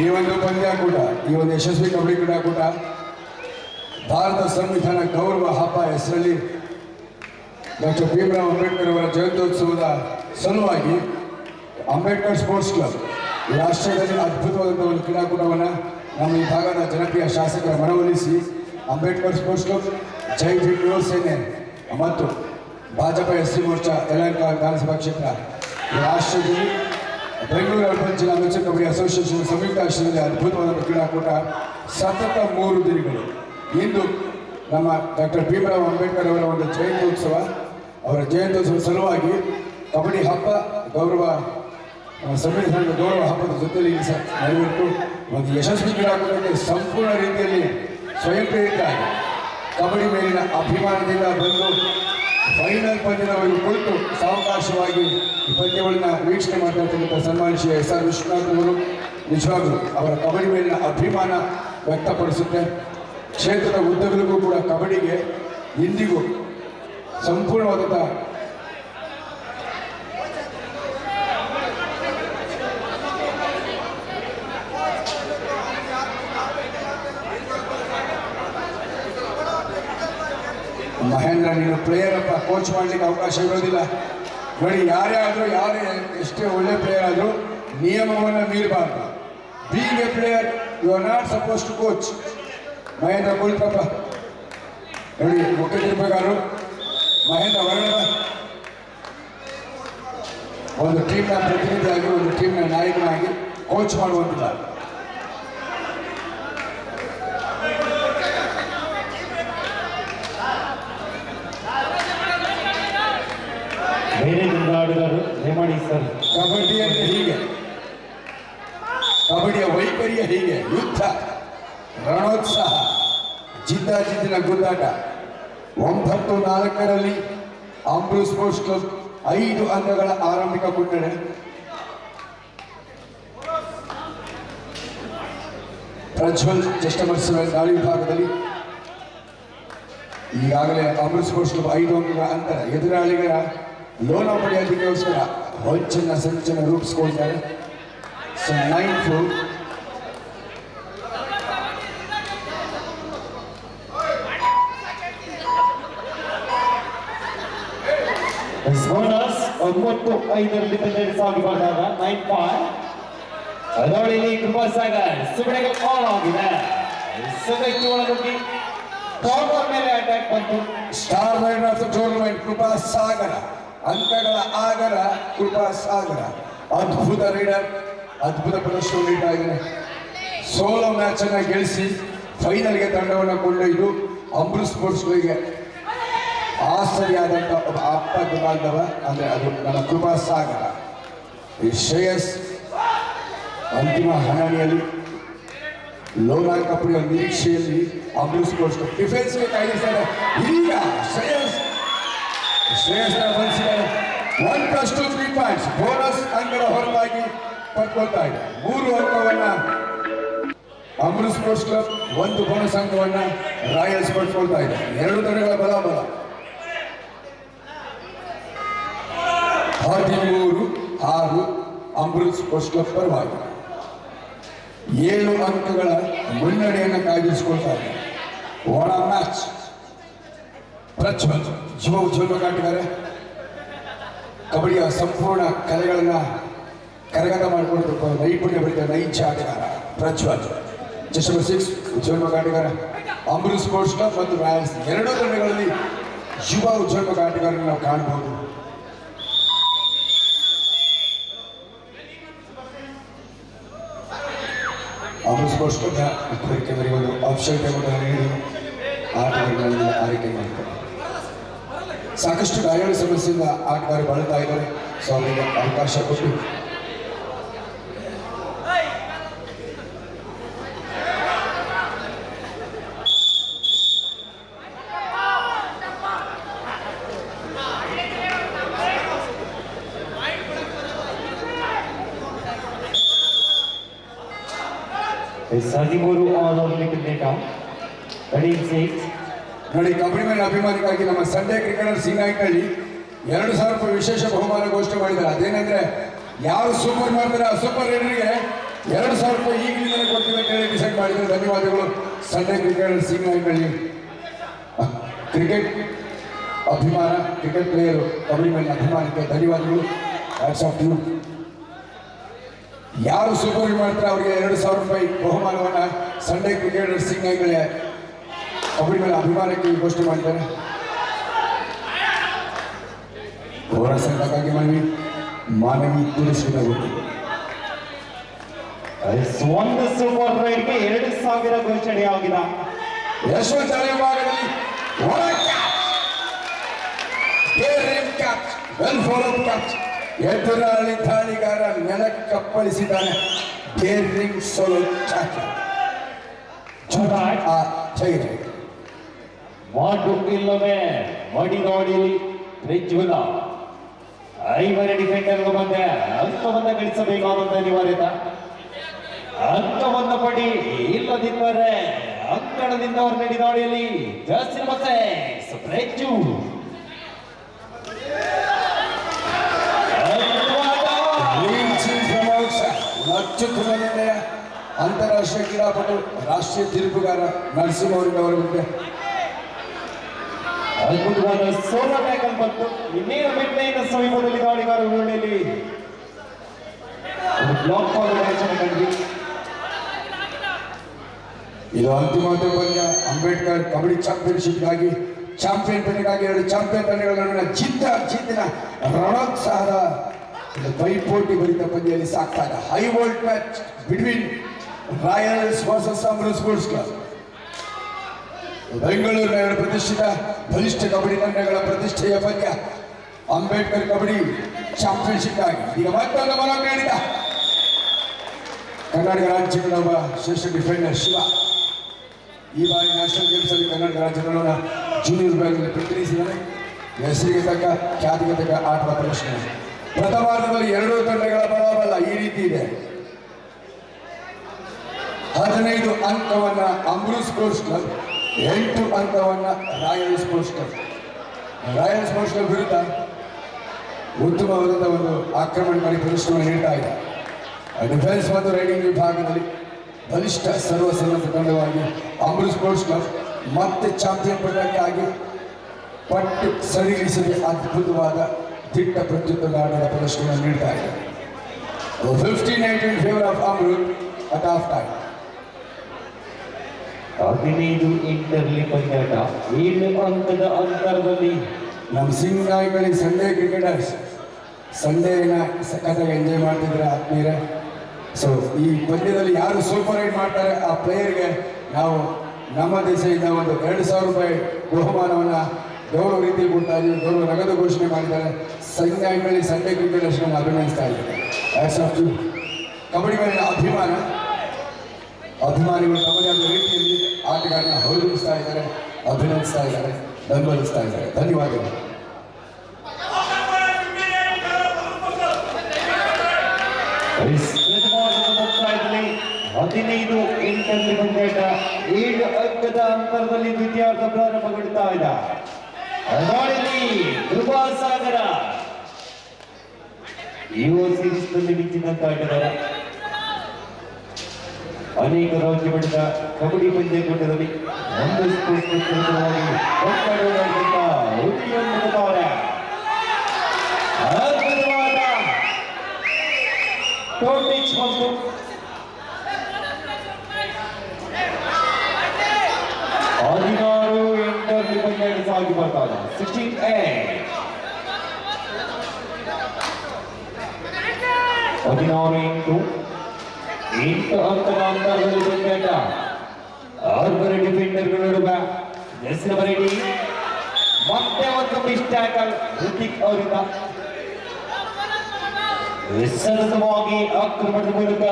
ಈ ಒಂದು ಪಂದ್ಯಾಕೂಟ, ಈ ಒಂದು ಯಶಸ್ವಿ ಕಬಡ್ಡಿ ಕ್ರೀಡಾಕೂಟ ಭಾರತ ಸಂವಿಧಾನ ಗೌರವ ಹಬ್ಬ ಹೆಸರಲ್ಲಿ ಡಾಕ್ಟರ್ ಭೀಮರಾವ್ ಅಂಬೇಡ್ಕರ್ ಅವರ ಜಯಂತ್ಯೋತ್ಸವದ ಸಲುವಾಗಿ ಅಂಬೇಡ್ಕರ್ ಸ್ಪೋರ್ಟ್ಸ್ ಕ್ಲಬ್ ಈ ರಾಷ್ಟ್ರದಲ್ಲಿ ಅದ್ಭುತವಾದಂಥ ಒಂದು ಕ್ರೀಡಾಕೂಟವನ್ನು ನಮ್ಮ ಈ ಭಾಗದ ಜನಪ್ರಿಯ ಶಾಸಕರ ಮನವೊಲಿಸಿ ಅಂಬೇಡ್ಕರ್ ಸ್ಪೋರ್ಟ್ಸ್ ಕ್ಲಬ್ ಜೈ ಭೀಮ್ ಯುವ ಸೇನೆ ಮತ್ತು ಭಾಜಪ ಎಸ್ಸಿ ಮೋರ್ಚಾ ಯಲಹಂಕ ವಿಧಾನಸಭಾ ಕ್ಷೇತ್ರ ಈ ರಾಷ್ಟ್ರದಲ್ಲಿ ಬೆಂಗಳೂರು ಅರ್ಬನ್ ಜಿಲ್ಲಾ ಮೆಚೂರ್ ಕಬಡ್ಡಿ ಅಸೋಸಿಯೇಷನ್ ಸಂಯುಕ್ತ ಆಶ್ರಯದಲ್ಲಿ ಅದ್ಭುತವಾದ ಕ್ರೀಡಾಕೂಟ ಸತತ 3 ದಿನಗಳು. ಇಂದು ನಮ್ಮ ಡಾಕ್ಟರ್ ಭೀಮರಾವ್ ಅಂಬೇಡ್ಕರ್ ಅವರ ಒಂದು ಜಯಂತ್ಯೋತ್ಸವ, ಅವರ ಜಯಂತ್ಯೋತ್ಸವ ಸಲುವಾಗಿ ಕಬಡ್ಡಿ ಹಬ್ಬ ಗೌರವ ಸಂವಿಧಾನದ ಗೌರವ ಹಬ್ಬದ ಜೊತೆಯಲ್ಲಿ ನೆರವೇರಿತು ಒಂದು ಯಶಸ್ವಿ ಕ್ರೀಡಾಕೂಟಕ್ಕೆ ಸಂಪೂರ್ಣ ರೀತಿಯಲ್ಲಿ ಸ್ವಯಂ ಪ್ರೇರಿತರಾಗಿ ಕಬಡ್ಡಿ ಮೇಲಿನ ಅಭಿಮಾನದಿಂದ ಬಂದು ಫೈನಲ್ ಪಂದ್ಯದವರೆಗೂ ಕುಳಿತು ಸಾವಕಾಶವಾಗಿ ಈ ಪಂದ್ಯಗಳನ್ನ ವೀಕ್ಷಣೆ ಮಾಡ್ತಾ ಸನ್ಮಾನಿಸಿ SR ವಿಶ್ವನಾಥ್ ಅವರು ನಿಜವಾಗಲೂ ಅವರ ಕಬಡ್ಡಿ ಮೇಲಿನ ಅಭಿಮಾನ ವ್ಯಕ್ತಪಡಿಸುತ್ತೆ. ಕ್ಷೇತ್ರದ ಉದ್ದಗಲಿಗೂ ಕೂಡ ಕಬಡ್ಡಿಗೆ ಇಂದಿಗೂ ಸಂಪೂರ್ಣವಾದಂಥ ಮಹೇಂದ್ರ, ನೀನು ಪ್ಲೇಯರ್ ಅಪ್ಪ, ಕೋಚ್ ಮಾಡಲಿಕ್ಕೆ ಅವಕಾಶ ಇರೋದಿಲ್ಲ. ನೋಡಿ, ಯಾರೇ ಎಷ್ಟೇ ಒಳ್ಳೆ ಪ್ಲೇಯರ್ ಆದರೂ ನಿಯಮವನ್ನು ಮೀರಬಾರ್ದು. Being a player you are not suppose to coach. Mahendra ಕುಳಿತಪ್ಪ. ನೋಡಿ, ಮುಖ್ಯ ನಿರ್ಮಾಗಾರರು ಮಹೇಂದ್ರ ವರ್ಣ ಒಂದು ಟೀಮ್ನ ಪ್ರತಿನಿಧಿಯಾಗಿ, ಒಂದು ಟೀಮ್ನ ನಾಯಕನಾಗಿ ಕೋಚ್ ಮಾಡುವಂತಿಲ್ಲ. ಬೇರೆ ಆಟಗಾರರು ದಯಮಾಡಿ ಸರ್. ಕಬಡ್ಡಿಯಲ್ಲಿ ಹೀಗೆ, ಕಬಡ್ಡಿಯ ವೈಖರಿಯ ಹೀಗೆ ಯುದ್ಧ, ರಣೋತ್ಸಾಹ, ಜಿದ್ದಾಜಿದ್ದಿನ ಗುದ್ದಾಟ. 9-4 ಅಮೃತ್ ಸ್ಪೋರ್ಟ್ಸ್ ಕ್ಲಬ್ 5 ಅಂಕಗಳ ಆರಂಭಿಕ ಮುನ್ನಡೆ. ಪ್ರಜ್ವಲ್ ಜಸ್ಟಮರ್ಸ್ ದಾಳಿ ವಿಭಾಗದಲ್ಲಿ ಈಗಾಗಲೇ ಅಮೃತ್ ಸ್ಪೋರ್ಟ್ಸ್ ಕ್ಲಬ್ 5 ಅಂಕಗಳ ಅಂತರ. ಎದುರಾಳಿಗಳ ಲೋನ ಪಡೆಯೋದಕ್ಕೋಸ್ಕರ ಹೊಂಚನ ಸಂಚನ ರೂಪಿಸ್ಕೊಳ್ತಾರೆ. 9-4. ಬೋನಸ್ 9-5 ಸಾಗಿಬಾರ್ದಾಗ 9-5. ಅದರಲ್ಲಿ ಕೃಪಾಸಾಗರ್ ಸುಬ್ರಹ್ಮಣ್ಯ ಆನ್ ಆಗಿದೆ. ಸದಕ್ಕೆ ಒಳಗೊಂಡು ಕಾರ್ನರ್ ಮೇಲೆ ಅಟ್ಯಾಕ್ ಬಂತು. Star raider of the tournament Krupasagar, ಅಂಕಗಳ ಆಗರ ಕೃಪಾಸಾಗರ. ಅದ್ಭುತ ರೈಡರ್, ಅದ್ಭುತ ಪ್ರದರ್ಶನ ನೀಡ್ತಾ ಇದ್ದಾರೆ. ಸೋಲೋ ಮ್ಯಾಚ್ ಅನ್ನ ಗೆಲ್ಲಿಸಿ ಫೈನಲ್ಗೆ ತಂಡವನ್ನು ಕೊಂಡೊಯ್ದು ಅಮೃತ್ ಸ್ಪೋರ್ಟ್ಸ್ಗಳಿಗೆ ಆಸರಿಯಾದಂಥ ಒಬ್ಬ ಆಪ್ತ ಬಾಂಧವ ಅಂದರೆ ಅದು ನನ್ನ ಕೃಪಾಸಾಗರ. ಈ ಶ್ರೇಯಸ್ ಅಂತಿಮ ಹಣಾಣಿಯಲ್ಲಿ ಲೋನಾ ಕಪಡಿಯ ನಿರೀಕ್ಷೆಯಲ್ಲಿ ಅಂಬರೀಶ್ ಸ್ಪೋರ್ಟ್ಸ್ ಕ್ಲಬ್ ಡಿಫೆನ್ಸ್ಗೆ ಕಾಯ್ದಿರ್ತಾರೆ. ಈಗ ಶ್ರೇಯಸ್ನ ಬಳಸಿದ್ದಾರೆ. 1+2 3 ಪಾಯಿಂಟ್ಸ್ ಬೋನಸ್ ಅಂಕದ ಹೊರತಾಗಿ ಪಡ್ಕೊಳ್ತಾ ಇದೆ. 3 ಅಂಕವನ್ನ ಅಂಬರೀಶ್ ಸ್ಪೋರ್ಟ್ಸ್ ಕ್ಲಬ್, 1 ಬೋನಸ್ ಅಂಕವನ್ನ ರಾಯಲ್ಸ್ ಪಡ್ಕೊಳ್ತಾ ಇದೆ. 2 ತಂಡಗಳ ಬಲಾಬಲ 13-6 ಅಂಬರೀಶ್ ಸ್ಪೋರ್ಟ್ಸ್ ಕ್ಲಬ್ ಪರವಾಗಿ 7 ಅಂಕಗಳ ಮುನ್ನಡೆಯನ್ನು ಕಾಯ್ದಿರಿಸಿಕೊಳ್ತಾ ಇದೆ. ಒಳ ಮ್ಯಾಚ್ ಪ್ರಜ್ವಲ್ ಜೋಗಾಟಗಾರ ಕಬಡ್ಡಿಯ ಸಂಪೂರ್ಣ ಕಲೆಗಳನ್ನು ಕರಗತ ಮಾಡಿಕೊಂಡು ನೈಪುಣ್ಯ ಬೆಳೆದ ನೈಜ ಆಟಗಾರ ಪ್ರಜ್ವಲ್. ಜಸ್ಟ್ ನಂಬರ್ 6 ಉಜ್ವಲ್ ಆಟಗಾರ ಅಂಬರೀಶ್ ಸ್ಪೋರ್ಟ್ಸ್ ಕ್ಲಬ್ ಮತ್ತು ರಾಯಲ್ಸ್ 2 ತಂಡಗಳಲ್ಲಿ ಯುವ ಉಜ್ವಲ್ ಆಟಗಾರನ್ನು ನಾವು ಕಾಣಬಹುದು. ಅಂಬರೀಶ್ ಸ್ಪೋರ್ಟ್ಸ್ ಕ್ಲಬ್ನ ಕೋರಿಕೆ ಒಂದು ಆಫಿಷಿಯಲ್ ಟೈಮನ್ನು ನೀಡಿ ಆಟಗಾರಗಳಲ್ಲಿ ಆರೈಕೆ ಮಾಡ್ತಾರೆ. ಸಾಕಷ್ಟು ಗಾಯಗಳ ಸಮಸ್ಯೆಯಿಂದ ಆಟಗಾರರು ಬಳಲ್ತಾ ಇದ್ದಾರೆ. ಸೊ ಅವರಿಗೆ ಅವಕಾಶ ಕೊಟ್ಟು Is 13 all of Lincoln Data. 36. ನೋಡಿ, ಕಬಡ್ಡಿ ಮೇಲೆ ಅಭಿಮಾನಿಗಾಗಿ ನಮ್ಮ ಸಂಡೇ ಕ್ರಿಕೆಟರ್ ಸಿಂಗಾಯಿನಲ್ಲಿ 2,000 ರೂಪಾಯಿ ವಿಶೇಷ ಬಹುಮಾನ ಘೋಷಣೆ ಮಾಡಿದ್ದಾರೆ. ಅದೇನೆಂದ್ರೆ ಯಾರು ಸೂಪರ್ ಮಾಡ್ತಾರೆ ಆ ಸೂಪರ್ ರೈಡರ್ಗೆ 2,000 ರೂಪಾಯಿ ಈಗಲಿಂದಲೇ ಕೊಡ್ತೀವಿ ಅಂತ ಹೇಳಿ ಡಿಸೈಡ್ ಮಾಡಿದ್ದಾರೆ. ಧನ್ಯವಾದಗಳು ಸಂಡೇ ಕ್ರಿಕೆಟರ್ ಸಿಂಗಾಯಿನಲ್ಲಿ. ಕ್ರಿಕೆಟ್ ಅಭಿಮಾನ, ಕ್ರಿಕೆಟ್ ಪ್ಲೇಯರು ಕಬಡ್ಡಿ ಮೇಲೆ ಅಭಿಮಾನಕ್ಕೆ ಧನ್ಯವಾದಗಳು. Hats off you. ಯಾರು ಸೂಪರ್ ಮಾಡ್ತಾರೆ ಅವರಿಗೆ 2,000 ರೂಪಾಯಿ ಬಹುಮಾನವನ್ನು ಸಂಡೇ ಕ್ರಿಕೆಟರ್ ಸಿಂಗಾಯಿಗಳೇ ಕಬಡ್ಡಿ ಮೇಲೆ ಅಭಿಮಾನಕ್ಕೆ ಘೋಷಣೆ ಮಾಡಿದ್ದಾರೆ. ಹೋರಾಟಕ್ಕಾಗಿ ಮಾನವಿ ತುಳಸಿದವರು ಒಂದು ಸೂಪರ್ ರೈಡ್ಗೆ 2,000 ಘೋಷಣೆಯಾಗಿದೆ. ಯಶವಂತ ಭಾಗದಲ್ಲಿ ವೆಲ್ ಫಾಲೋಡ್ ಕ್ಯಾಚ್. ಎದುರಾಳಿ ದಾಳಿಗಾರ ನೆಲಕ್ಕಪ್ಪಳಿಸಿದ್ದಾನೆ. Daring solo catch. ಮಾಡು ಇಲ್ಲವೇ ಮಡಿಗಾಡಿಯಲ್ಲಿ ಪ್ರಜ್ವಲ 5 ಡಿಫೆಂಡರ್ಗಳು ಬಂದೆ ಅಂಕವನ್ನು ಗಳಿಸಬೇಕಾದಂತ ಅನಿವಾರ್ಯತೆ. ಅಂಕವನ್ನು ಪಡಿ, ಇಲ್ಲದಿದ್ದರೆ ಅಂಕಣದಿಂದ ಹೊರ ನಡೆದಾಡಿಯಲ್ಲಿ ಜಾಸ್ತಿ ಮತ್ತೆ ಪ್ರಜ್ಜು ಅತ್ಯುತ್ತಮ ಅಂತಾರಾಷ್ಟ್ರೀಯ ಕ್ರೀಡಾಪಟು, ರಾಷ್ಟ್ರೀಯ ತೀರ್ಪುಗಾರ ನರಸಿಂಹವರಿಗೆ ಅವರ ಮುಂದೆ ಅದ್ಭುತವಾದ ಸೋಲೋ ಟ್ಯಾಕಲ್ ಬಂತು. ಇನ್ನೇನು ಮಿಡ್ಲೈನ್ ಸಮೀಪದಲ್ಲಿ ದಾಳಿಗಾರ ಉರುಳೆಯಲ್ಲಿ ಬ್ಲಾಕ್ ಕಂಡ್ವಿ. ಇದು ಅಂತಿಮ ಪಂದ್ಯ. ಅಂಬೇಡ್ಕರ್ ಕಬಡ್ಡಿ ಚಾಂಪಿಯನ್ಶಿಪ್ಗಾಗಿ ಚಾಂಪಿಯನ್ ತಂಡಕ್ಕಾಗಿ 2 ಚಾಂಪಿಯನ್ ತಂಡಗಳ ನಡುವಿನ ಜಿದ್ದಿನ ರಣೋತ್ಸಾಹದ ಪೈಪೋಟಿ ಭರಿತ ಪಂದ್ಯದಲ್ಲಿ ಸಾಕ್ತಾ ಇದೆ. High volt match between Royals versus Ambareesh sports club. ಬೆಂಗಳೂರಿನ 2 ಪ್ರತಿಷ್ಠಿತ ಬಲಿಷ್ಠ ಕಬಡ್ಡಿ ತಂಡಗಳ ಪ್ರತಿಷ್ಠೆಯ ಪಂದ್ಯ. ಅಂಬೇಡ್ಕರ್ ಕಬಡ್ಡಿ ಚಾಂಪಿಯನ್ಶಿಪ್ ಆಗಿ ಈಗ ಮತ್ತೊಂದು ಮನವಿ ನೀಡಿದ ಕರ್ನಾಟಕ ರಾಜ್ಯದ ಒಬ್ಬ ಶ್ರೇಷ್ಠ ಡಿಫೆಂಡರ್ ಶಿವ ಈ ಬಾರಿ ನ್ಯಾಷನಲ್ ಗೇಮ್ಸ್ ಅಲ್ಲಿ ಕರ್ನಾಟಕ ರಾಜ್ಯದ ಜೂನಿಯರ್ ವಿಭಾಗದಲ್ಲಿ ಪ್ರತಿನಿಧಿಸಿದ್ದಾರೆ. ಹೆಸರಿಗೆ ತಕ್ಕ ಖ್ಯಾತಿಗೆ ತಕ್ಕ ಆಟದ ಪ್ರದರ್ಶನ. ಪ್ರಥಮಾರ್ಧದಲ್ಲಿ 2 ತಂಡಗಳ ಬಲಾಬಲ ಈ ರೀತಿ ಇದೆ. 15 ಅಂಕವನ್ನ ಅಂಬರೀಶ್ ಸ್ಪೋರ್ಟ್ಸ್ ಕ್ಲಬ್, 8 ಅಂಕವನ್ನ royal sports club. Royal sports club ವಿರುದ್ಧ ಉತ್ತಮವಾದ ಒಂದು ಆಕ್ರಮಣಕಾರಿ ಪ್ರದರ್ಶನವನ್ನು ನೀಡ್ತಾ ಇದೆ. ಡಿಫೆನ್ಸ್ ಮತ್ತು ರೈಡಿಂಗ್ ವಿಭಾಗದಲ್ಲಿ ಬಲಿಷ್ಠ ಸರ್ವಸನ್ನದ್ಧ ತಂಡವಾಗಿ ಅಂಬರೀಶ್ ಸ್ಪೋರ್ಟ್ಸ್ ಕ್ಲಬ್ ಮತ್ತೆ ಚಾಂಪಿಯನ್ ಪದಕ್ಕಾಗಿ ಪಟ್ಟು ಸರಿಗಿಸದೆ ಅದ್ಭುತವಾದ ದಿಟ್ಟ ಪ್ರತ್ಯುತ್ತರ ಆಟದ ಪ್ರದರ್ಶನವನ್ನು ನೀಡ್ತಾ ಇದೆ. 15-8 in favor of Amrut at half time. 15 ಇಂಟರ್ಲಿ ಪಂದ್ಯಾಟ 7 ಅಂಕದ ಅಂತರದಲ್ಲಿ ನಮ್ಮ ಸಿಂಗಾಯಿಗಳಿಗೆ ಸಂಡೇ ಕ್ರಿಕೆಟರ್ಸ್ ಸಂಡೇನ ಸಖತ್ತಾಗಿ ಎಂಜಾಯ್ ಮಾಡ್ತಿದ್ರೆ ಆತ್ಮೀಯರೇ. ಸೊ ಈ ಪಂದ್ಯದಲ್ಲಿ ಯಾರು ಸೂಪರ್ ರೈಡ್ ಮಾಡ್ತಾರೆ ಆ ಪ್ಲೇಯರ್ಗೆ ನಾವು ನಮ್ಮ ದೇಶದಿಂದ ಒಂದು 2,000 ರೂಪಾಯಿ ಬಹುಮಾನವನ್ನು ಗೌರವ ರೀತಿಯಲ್ಲಿ ಕೊಡ್ತಾ ಇದ್ದೀವಿ. ಗೌರವ ನಗದು ಘೋಷಣೆ ಮಾಡಿದ್ದಾರೆ. ಸಂಗಾಯಿಗಳಲ್ಲಿ ಸಂಡೇ ಕ್ರಿಕೆಟರ್ಸ್ಗಳನ್ನು ಅಭಿನಯಿಸ್ತಾ ಇದ್ದಾರೆ. ಕಬಡ್ಡಿ ಮೇಲಿನ ಅಭಿಮಾನ ಅಭಿಮಾನಿಗಳು ತಮ್ಮದೇ ಆದ ರೀತಿಯಲ್ಲಿ ಆಟಗಾರನ ಹೊರಡಿಸ್ತಾ ಇದ್ದಾರೆ, ಅಭಿನಂದಿಸ್ತಾ ಇದ್ದಾರೆ, ಬೆಂಬಲಿಸ್ತಾ ಇದ್ದಾರೆ. ಧನ್ಯವಾದಗಳು. ಮುಕ್ತಾಯದಲ್ಲಿ 15-8 ಪಂದ್ಯಾಟ 7 ಅಂಕದ ಅಂತರದಲ್ಲಿ ದ್ವಿತೀಯಾರ್ಧ ಪ್ರಾರಂಭಗೊಳ್ಳುತ್ತಾ ಇದೆ. ಅದಾಳಿಲಿ ಕೃಪಾಸಾಗರ ಯುವ ಸೀರೀಸ್ನಲ್ಲಿ ಮಿಂಚಿದಂತ ಆಟಗಾರ. ಅನೇಕ ರಾಜ್ಯ ಮಟ್ಟದ ಕಬಡ್ಡಿ ಪಂದ್ಯಕೂಟದಲ್ಲಿ ಒಂದು ಸ್ಪೋರ್ಟ್ಸ್ ಅದ್ಭುತವಾದ ಟೋಪಿಚ್ ಮತ್ತು 16-8 ಪಂದ್ಯ ಸಾಗಿ ಬರ್ತಾ ಇದೆ. 16-8 16-8 ಅಂಕದ ಅಂತರದಲ್ಲಿ ಪಂದ್ಯಾಟ. 6 ಡಿಫೆಂಡರ್ಗಳ ನಡುವೆ ಜೆಸ್ಸಿನ ಬರೆಡಿ ಮತ್ತೆ ಒಂದು ಮಿಸ್ ಟ್ಯಾಕಲ್ ಋತಿಕ್ ಅವರಿಂದ ವಿಸರ್ಜವಾಗಿ ಆಕ್ರಮಣದ ಮೂಲಕ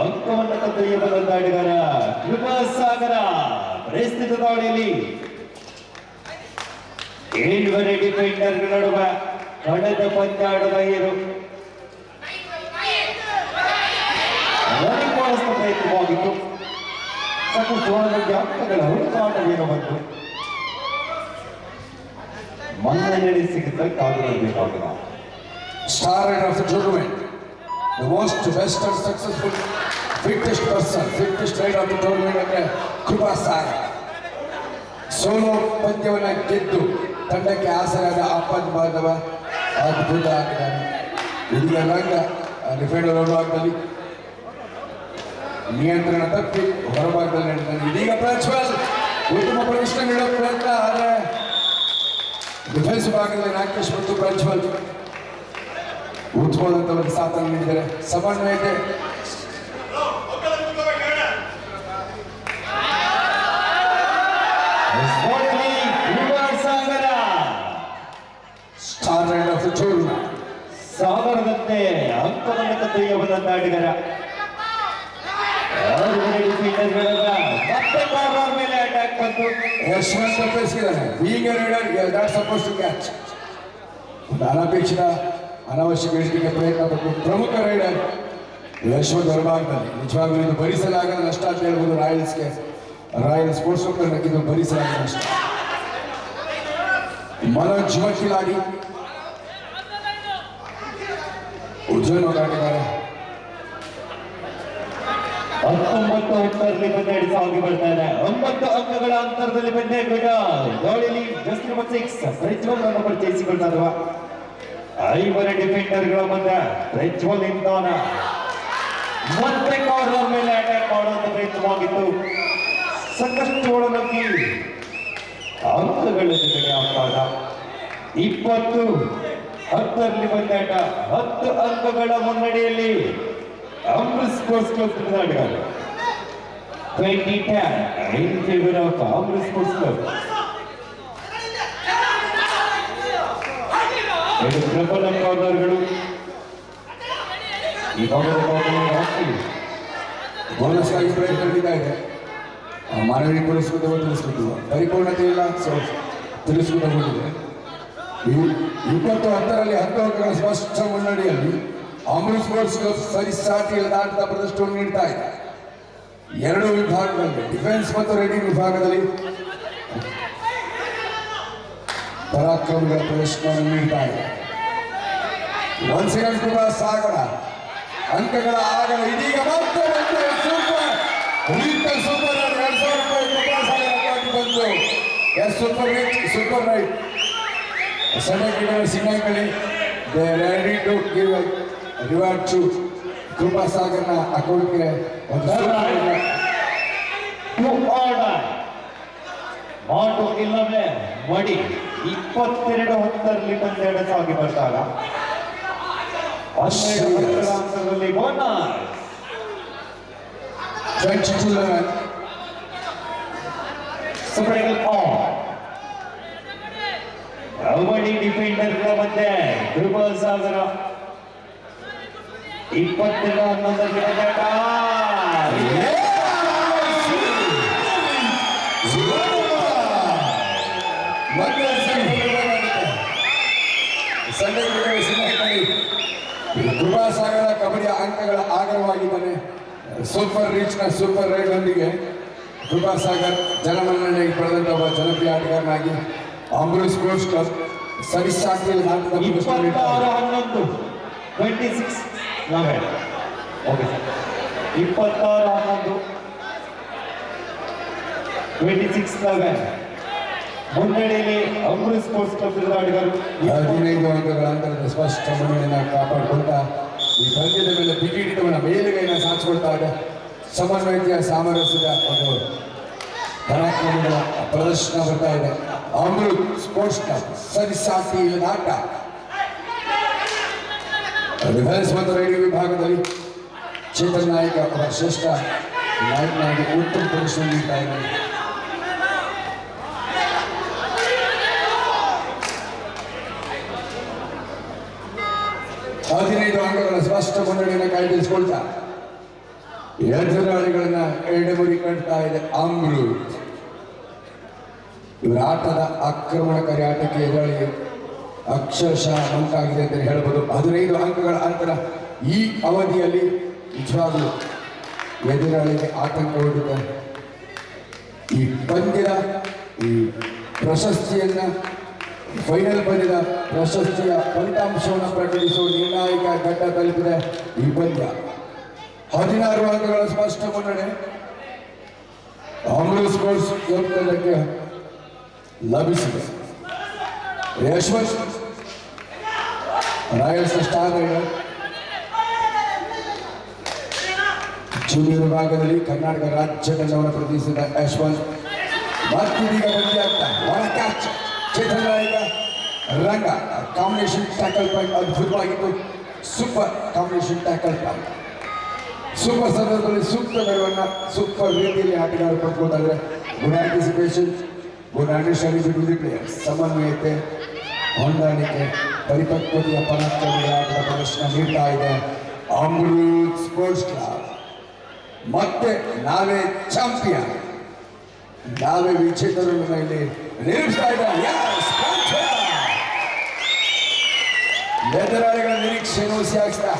ಅಂಕವನ್ನು ಕದ್ದೊಯ್ಯಬಲ್ಲ ಆಟಗಾರ ಕೃಪಾಸಾಗರ. ಪ್ರಸ್ತುತ ದಾಳಿಯಲ್ಲಿ 7 ಡಿಫೆಂಡರ್ಗಳ ನಡುವೆ ಕಳೆದ ಪಂದ್ಯಾಟದ ಏರು ರನ್ನಿಂಗ್ ಪ್ರಯತ್ನವಾಗಿತ್ತು. ಸಾಕಷ್ಟು ಅಂಕಗಳ ಹುಡುಕಾಟವೇನೋ ಬಂತು. ಮನ್ನಣೆ ಸಿಗಬೇಕಾಗಿಲ್ಲ. Star rider of the tournament, the most best and successful, fittest rider of the tournament ಅಂದ್ರೆ ಕೃಪಾಸಾಗರ. ಸೋಲೋ ಪಂದ್ಯವನ್ನು ಗೆದ್ದು ತಂಡಕ್ಕೆ ಆಸರಾದ ಆಪದ್ ಬಾಂಧವ ಅದ್ಭುತ ಆಟಗಾರ. ಇದೀಗ ರಂಗ ಡಿಫೆಂಡರ್ ಹೊರಭಾಗದಲ್ಲಿ ನಿಯಂತ್ರಣ ತಪ್ಪಿ ಹೊರಭಾಗದಲ್ಲಿ ನಡೆದ ಇದೀಗ ಪ್ರಜ್ವಲ್ ಉತ್ತಮ ಪ್ರದರ್ಶನ ನೀಡೋ ಪ್ರಯತ್ನ. ಆದರೆ ಡಿಫೆನ್ಸ್ ಭಾಗದಲ್ಲಿ ರಾಕೇಶ್ ಮತ್ತು ಪ್ರಜ್ವಲ್ ಉತ್ಮೋದಂತವರಿಗೆ ಸಾಥನ್ನು ನೀಡಿದ್ದಾರೆ. ಸಮನ್ವಯತೆ star raider of the tournament. ಸಾಗರದಂತೆ ಅಂಕವನ್ನು ಕದ್ದೊಯ್ಯಬಲ್ಲ ಆಟಗಾರ. ಮತ್ತೆ ಕಾರ್ನರ್ ಮೇಲೆ ಅಟ್ಯಾಕ್ ಬಂತು. ಯಶವಂತ್ ತಪ್ಪಿಸಿದ್ದಾನೆ. Being a raider you are not suppose to catch. ಒಂದು ಅನಪೇಕ್ಷಿತ ಅನಾವಶ್ಯಕ ಇಳಿಕೆಗೆ ಪ್ರಯತ್ನ ಪಟ್ಟು ಪ್ರಮುಖ ರೈಡರ್ ಯಶವಂತ್ ಹೊರಭಾಗದಲ್ಲಿ ನಿಜವಾಗ್ಲೂ ಇದು ಭರಿಸಲಾಗದ ನಷ್ಟ ಅಂತ ಹೇಳ್ಬೋದು. ರಾಯಲ್ ಸ್ಪೋರ್ಟ್ಸ್ ಕ್ಲಬ್ ಇದು ಭರಿಸಲಾಗದ ನಷ್ಟ. ಮನೋಜ್ ವಕೀಲಾಡಿ ಉಜ್ವಲ್ ಆಟಗಾರ 19-10 ಪಂದ್ಯ ಸಾಗಿ ಬರ್ತಾ ಇದೆ. 9 ಅಂಕಗಳ ಅಂತರದಲ್ಲಿ ಪಂದ್ಯ ದಾಳಿಯಲ್ಲಿ ಜಸ್ಟ್ ನಂಬರ್ 6 ಪ್ರಜ್ವಲ್ ಅನ್ನು ಪರಿಚಯಿಸಿಕೊಳ್ತಾ ಇರುವ 5 ಡಿಫೆಂಡರ್ಗಳ ಮಧ್ಯೆ ಪ್ರಜ್ವಲ್ ಇಂದಾನ ಮತ್ತೆ ಕಾರ್ನರ್ ಮೇಲೆ ಅಟ್ಯಾಕ್ ಮಾಡುವಂತ ಪ್ರಯತ್ನವಾಗಿತ್ತು. ಸಾಕಷ್ಟು ಒಳನುಗ್ಗಿ ಅಂಕಗಳ ಜೊತೆಗೆ ಆಗ್ತಾದ 20-10 ಪಂದ್ಯಾಟ 10 ಅಂಕಗಳ ಮುನ್ನಡೆಯಲ್ಲಿ ಅಮೃತ್ ಸ್ಪೋರ್ಟ್ಸ್ ಕ್ಲಬ್ ಆಟಗಾರ. 2010 in favor of Amrit sports club. ಪ್ರಬಲ ಕಾರ್ನರ್ಗಳು ಈ ಭಾಗದ ಬೋನಸ್ ಆಗಿ ಪ್ರಯತ್ನ ನಡೀತಾ ಇದೆ. ಮಾನವೀಯ ಪುರಸ್ಕೃತವು ತಿಳಿಸ್ಕೊಟ್ಟು ಪರಿಪೂರ್ಣತೆ ಇಲ್ಲ, ಸೊ ತಿಳಿಸ್ಕೊಟ್ಟಿದೆ. 20-10ರಲ್ಲಿ 10 ಅಂಕಗಳ ಸ್ಪಷ್ಟ ಮುನ್ನಡೆಯಲ್ಲಿ ಅಮೃತ್ ಸ್ಪೋರ್ಟ್ಸ್ ಕ್ಲಬ್ ಸರಿಸಾಟಿ ಆಟದ ಪ್ರದರ್ಶನವನ್ನು ನೀಡ್ತಾ ಇದೆ. 2 ವಿಭಾಗಗಳಲ್ಲಿ ಡಿಫೆನ್ಸ್ ಮತ್ತು ರೈಡಿಂಗ್ ವಿಭಾಗದಲ್ಲಿ ಪರಾಕ್ರಮಗಳ ಪ್ರದರ್ಶನವನ್ನು ನೀಡ್ತಾ ಇದೆ. 1 ಸೆಕೆಂಡ್ ಕೃಪಾಸಾಗರ ಅಂಕಗಳ ಆಗಲ ಇದೀಗ ಮತ್ತೆ ಸೂಪರ್ 2000 ರೂಪಾಯಿ ಬಂತು. ಸೂಪರ್ ರೈಟ್ ಸಿಂಗಂಗಳಿ they ready to give reward to ಕೃಪಾಸಾಗರ್ನ ಅಕೌಂಟ್ಗೆ ಮಾಡು ಇಲ್ಲವೇ ಮಡಿ 22-10 ಪಂದ್ಯ ಸಾಗಿ ಬರ್ತಾಗ 12 ಅಂಕದಲ್ಲಿ ಬೋನಸ್ 22-11 ಸುಬ್ರಗಲ್ ಕಬಡ್ಡಿ ಡಿಫೆಂಡರ್ಗಳ ಮಧ್ಯೆ ಕೃಪಾಸಾಗರ 20-11 ಪಂದ್ಯಾಟ ಅಂಕಗಳ ಆಗರವಾಗಿದ್ದಾನೆ. ಸೂಪರ್ ರೀಚ್ನ ಸೂಪರ್ ರೈಡ್ನೊಂದಿಗೆ ಕೃಪಾ ಸಾಗರ್ ಜನಮನ್ನಣೆಗೆ ಪಡೆದಂತ ಒಬ್ಬ ಜನಪ್ರಿಯ ಆಟಗಾರನಾಗಿ ಅಮೃತ್ ಸ್ಪೋರ್ಟ್ಸ್ ಕ್ಲಬ್ ಸರಿಸಾಟಿಯಲ್ಲಿ ನಾಟಕ 26-11 26-11 ಓಕೆ ಸರ್ 26-11 26-11 ಮುನ್ನಡೆಯಲ್ಲಿ ಅಮೃತ್ ಸ್ಪೋರ್ಟ್ಸ್ ಕ್ಲಬ್ ಆಟಗಾರರು 15 ಅಂಕಗಳ ಅಂತರದ ಸ್ಪಷ್ಟ ಮುನ್ನಡೆಯನ್ನು ಕಾಪಾಡಿಕೊಳ್ತಾ ಈ ಪಂದ್ಯದ ಮೇಲೆ ಬಿಗಿ ಹಿಡಿತವನ್ನು ಮೇಲುಗೈನ ಸಾಧಿಸಿಕೊಳ್ತಾರೆ. ಸಮನ್ವಯತೆಯ ಸಾಮರಸ್ಯದ ಒಂದು ಪರಾಕ್ರಮಗಳ ಪ್ರದರ್ಶನ ಬರ್ತಾ ಇದೆ. ಅಮೃತ್ ಸ್ಪೋರ್ಟ್ಸ್ ಕ್ಲಬ್ ಸರಿಸಾಟಿ ಆಟ ಡಿಫೆನ್ಸ್ ಮತ್ತು ರೈಡಿಂಗ್ ವಿಭಾಗದಲ್ಲಿ ಚೇತನ್ ನಾಯಕ ಅವರ ಶ್ರೇಷ್ಠ ನಾಯಕನಾಗಿ ಉತ್ತಮ ಪ್ರದರ್ಶನ ನೀಡ್ತಾ ಇದ್ದಾರೆ. ಹದಿನೈದು ಅಂಕಗಳ ಸ್ಪಷ್ಟ ಮುನ್ನಡೆಯನ್ನು ಕಾಯ್ದಿರಿಸಿಕೊಳ್ತಾ ಎದುರಾಳಿಗಳನ್ನ ಎಡೆಮುರಿ ಕಟ್ತಾ ಇದೆ ಅಮೃತ್. ಇವರ ಆಟದ ಆಕ್ರಮಣಕಾರಿ ಆಟಕ್ಕೆ ಎದುರಾಳಿ ಅಕ್ಷರಶಃ ಮಂಕಾಗಿದೆ ಅಂತ ಹೇಳ್ಬೋದು. 15 ಅಂಕಗಳ ಅಂತರ ಈ ಅವಧಿಯಲ್ಲಿ ನಿಜವಾಗಲೂ ಎದುರಾಳಿಗೆ ಆತಂಕ ಹೊರಡಿದೆ. ಈ ಪಂದ್ಯದ ಈ ಪ್ರಶಸ್ತಿಯನ್ನ ಫೈನಲ್ ಪಂದ್ಯದ ಪ್ರಶಸ್ತಿಯ ಫಲಿತಾಂಶವನ್ನು ಪ್ರಕಟಿಸುವ ನಿರ್ಣಾಯಕ ಘಟ್ಟ ತಲುಪಿದೆ ಈ ಪಂದ್ಯ. 16 ಅಂಕಗಳ ಸ್ಪಷ್ಟ ಮುನ್ನಡೆ ಅಮೃತ್ ಸ್ಪೋರ್ಟ್ಸ್ ಕ್ಲಬ್ ತಂಡಕ್ಕೆ ಲಭಿಸಿದೆ. Yashwant royals star raider junior ವಿಭಾಗದಲ್ಲಿ ಕರ್ನಾಟಕ ರಾಜ್ಯ ತಂಡವನ್ನು ಪ್ರತಿನಿಧಿಸಿದ ಯಶವಂತ್ ಮತ್ತಿದೀಗ ಬಂದಿಯಾಗ್ತಾ ಒಳ ಕ್ಯಾಚ್ ಚೇತನ್ ನಾಯಕ ರಂಗ ಕಾಂಬಿನೇಷನ್ ಟ್ಯಾಕಲ್ ಪಾಯಿಂಟ್ ಅದ್ಭುತವಾಗಿತ್ತು. Super combination tackle point super ಸಂದರ್ಭದಲ್ಲಿ ಸೂಕ್ತ ಬೆಳವನ್ನ ಸೂಪರ್ ರೀತಿಯಲ್ಲಿ ಆಟಗಾರರು ಪಡ್ಕೊಳ್ತಾ ಇದ್ದಾರೆ. Good anticipation, good understanding between the players, ಸಮನ್ವಯತೆ, ಹೊಂದಾಣಿಕೆ, ಪರಿಪಕ್ವತೆಯ ಪರಾಕ್ರಮದ ಆಟದ ಪ್ರದರ್ಶನ ನೀಡ್ತಾ ಇದೆ ಅಮೃತ್ ಸ್ಪೋರ್ಟ್ಸ್ ಕ್ಲಬ್. ಮತ್ತೆ ನಾವೇ ಚಾಂಪಿಯನ್, ನಾವೇ ವಿಜೇತರನ್ನು ಇಲ್ಲಿ ನಿರೂಪಿಸ್ತಾ ಇದ್ದಾರೆ. ಎದುರಾಳಿಗಳ ನಿರೀಕ್ಷೆಯನ್ನು ಹುಸಿಯಾಗಿಸ್ತಾ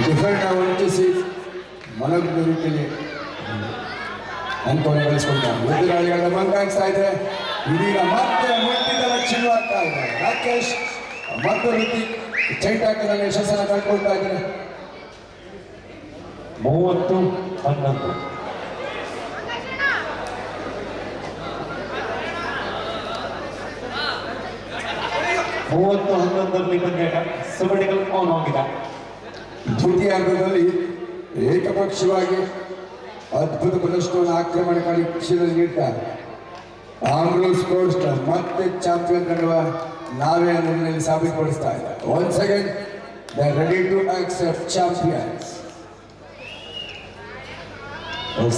ಡಿಫೆಂಡ್ ಹೊರಟಿಸಿ ಮನೋಜ್ಞ ರೀತಿಯಲ್ಲಿ ಅಂಕವನ್ನು ಗಳಿಸ್ಕೊಳ್ತಾರೆ. ಎದುರಾಳಿಗಳ ಮಂಕಾಗಿಸ್ತಾ ಇದೆ. ಇದೀಗ ಮತ್ತೆ ಮುಟ್ಟಿದ ಲಕ್ಷಣವಾಗ್ತಾ ಇದೆ. ರಾಕೇಶ್ ಮತ್ತು ಋತಿಕ್ ಚೈಟಾಕದಲ್ಲಿ ಯಶಸ್ಸನ್ನು ಕಂಡುಕೊಳ್ತಾ ಇದ್ದಾರೆ. 30-11 30-11 ಪಂದ್ಯಾಟ ಸುಬಡಿಗಲ್ ಆನ್ ಆಗಿದೆ. ದ್ವಿತೀಯಾರ್ಧದಲ್ಲಿ ಏಕಪಕ್ಷವಾಗಿ ಅದ್ಭುತ ಪ್ರದರ್ಶನವನ್ನು ಆಕ್ರಮಣಕಾರಿ ಕ್ಷಣದಲ್ಲಿ ನೀಡ್ತಾರೆ ಅಮೃತ್ ಸ್ಪೋರ್ಟ್ಸ್ ಕ್ಲಬ್. ಮತ್ತೆ ಚಾಂಪಿಯನ್ ತಂಡವ ನಾವೇ ಅನ್ನೋದನ್ನು ಸಾಬೀತುಪಡಿಸ್ತಾ ಇದೆ. Once again they are ready to accept champions.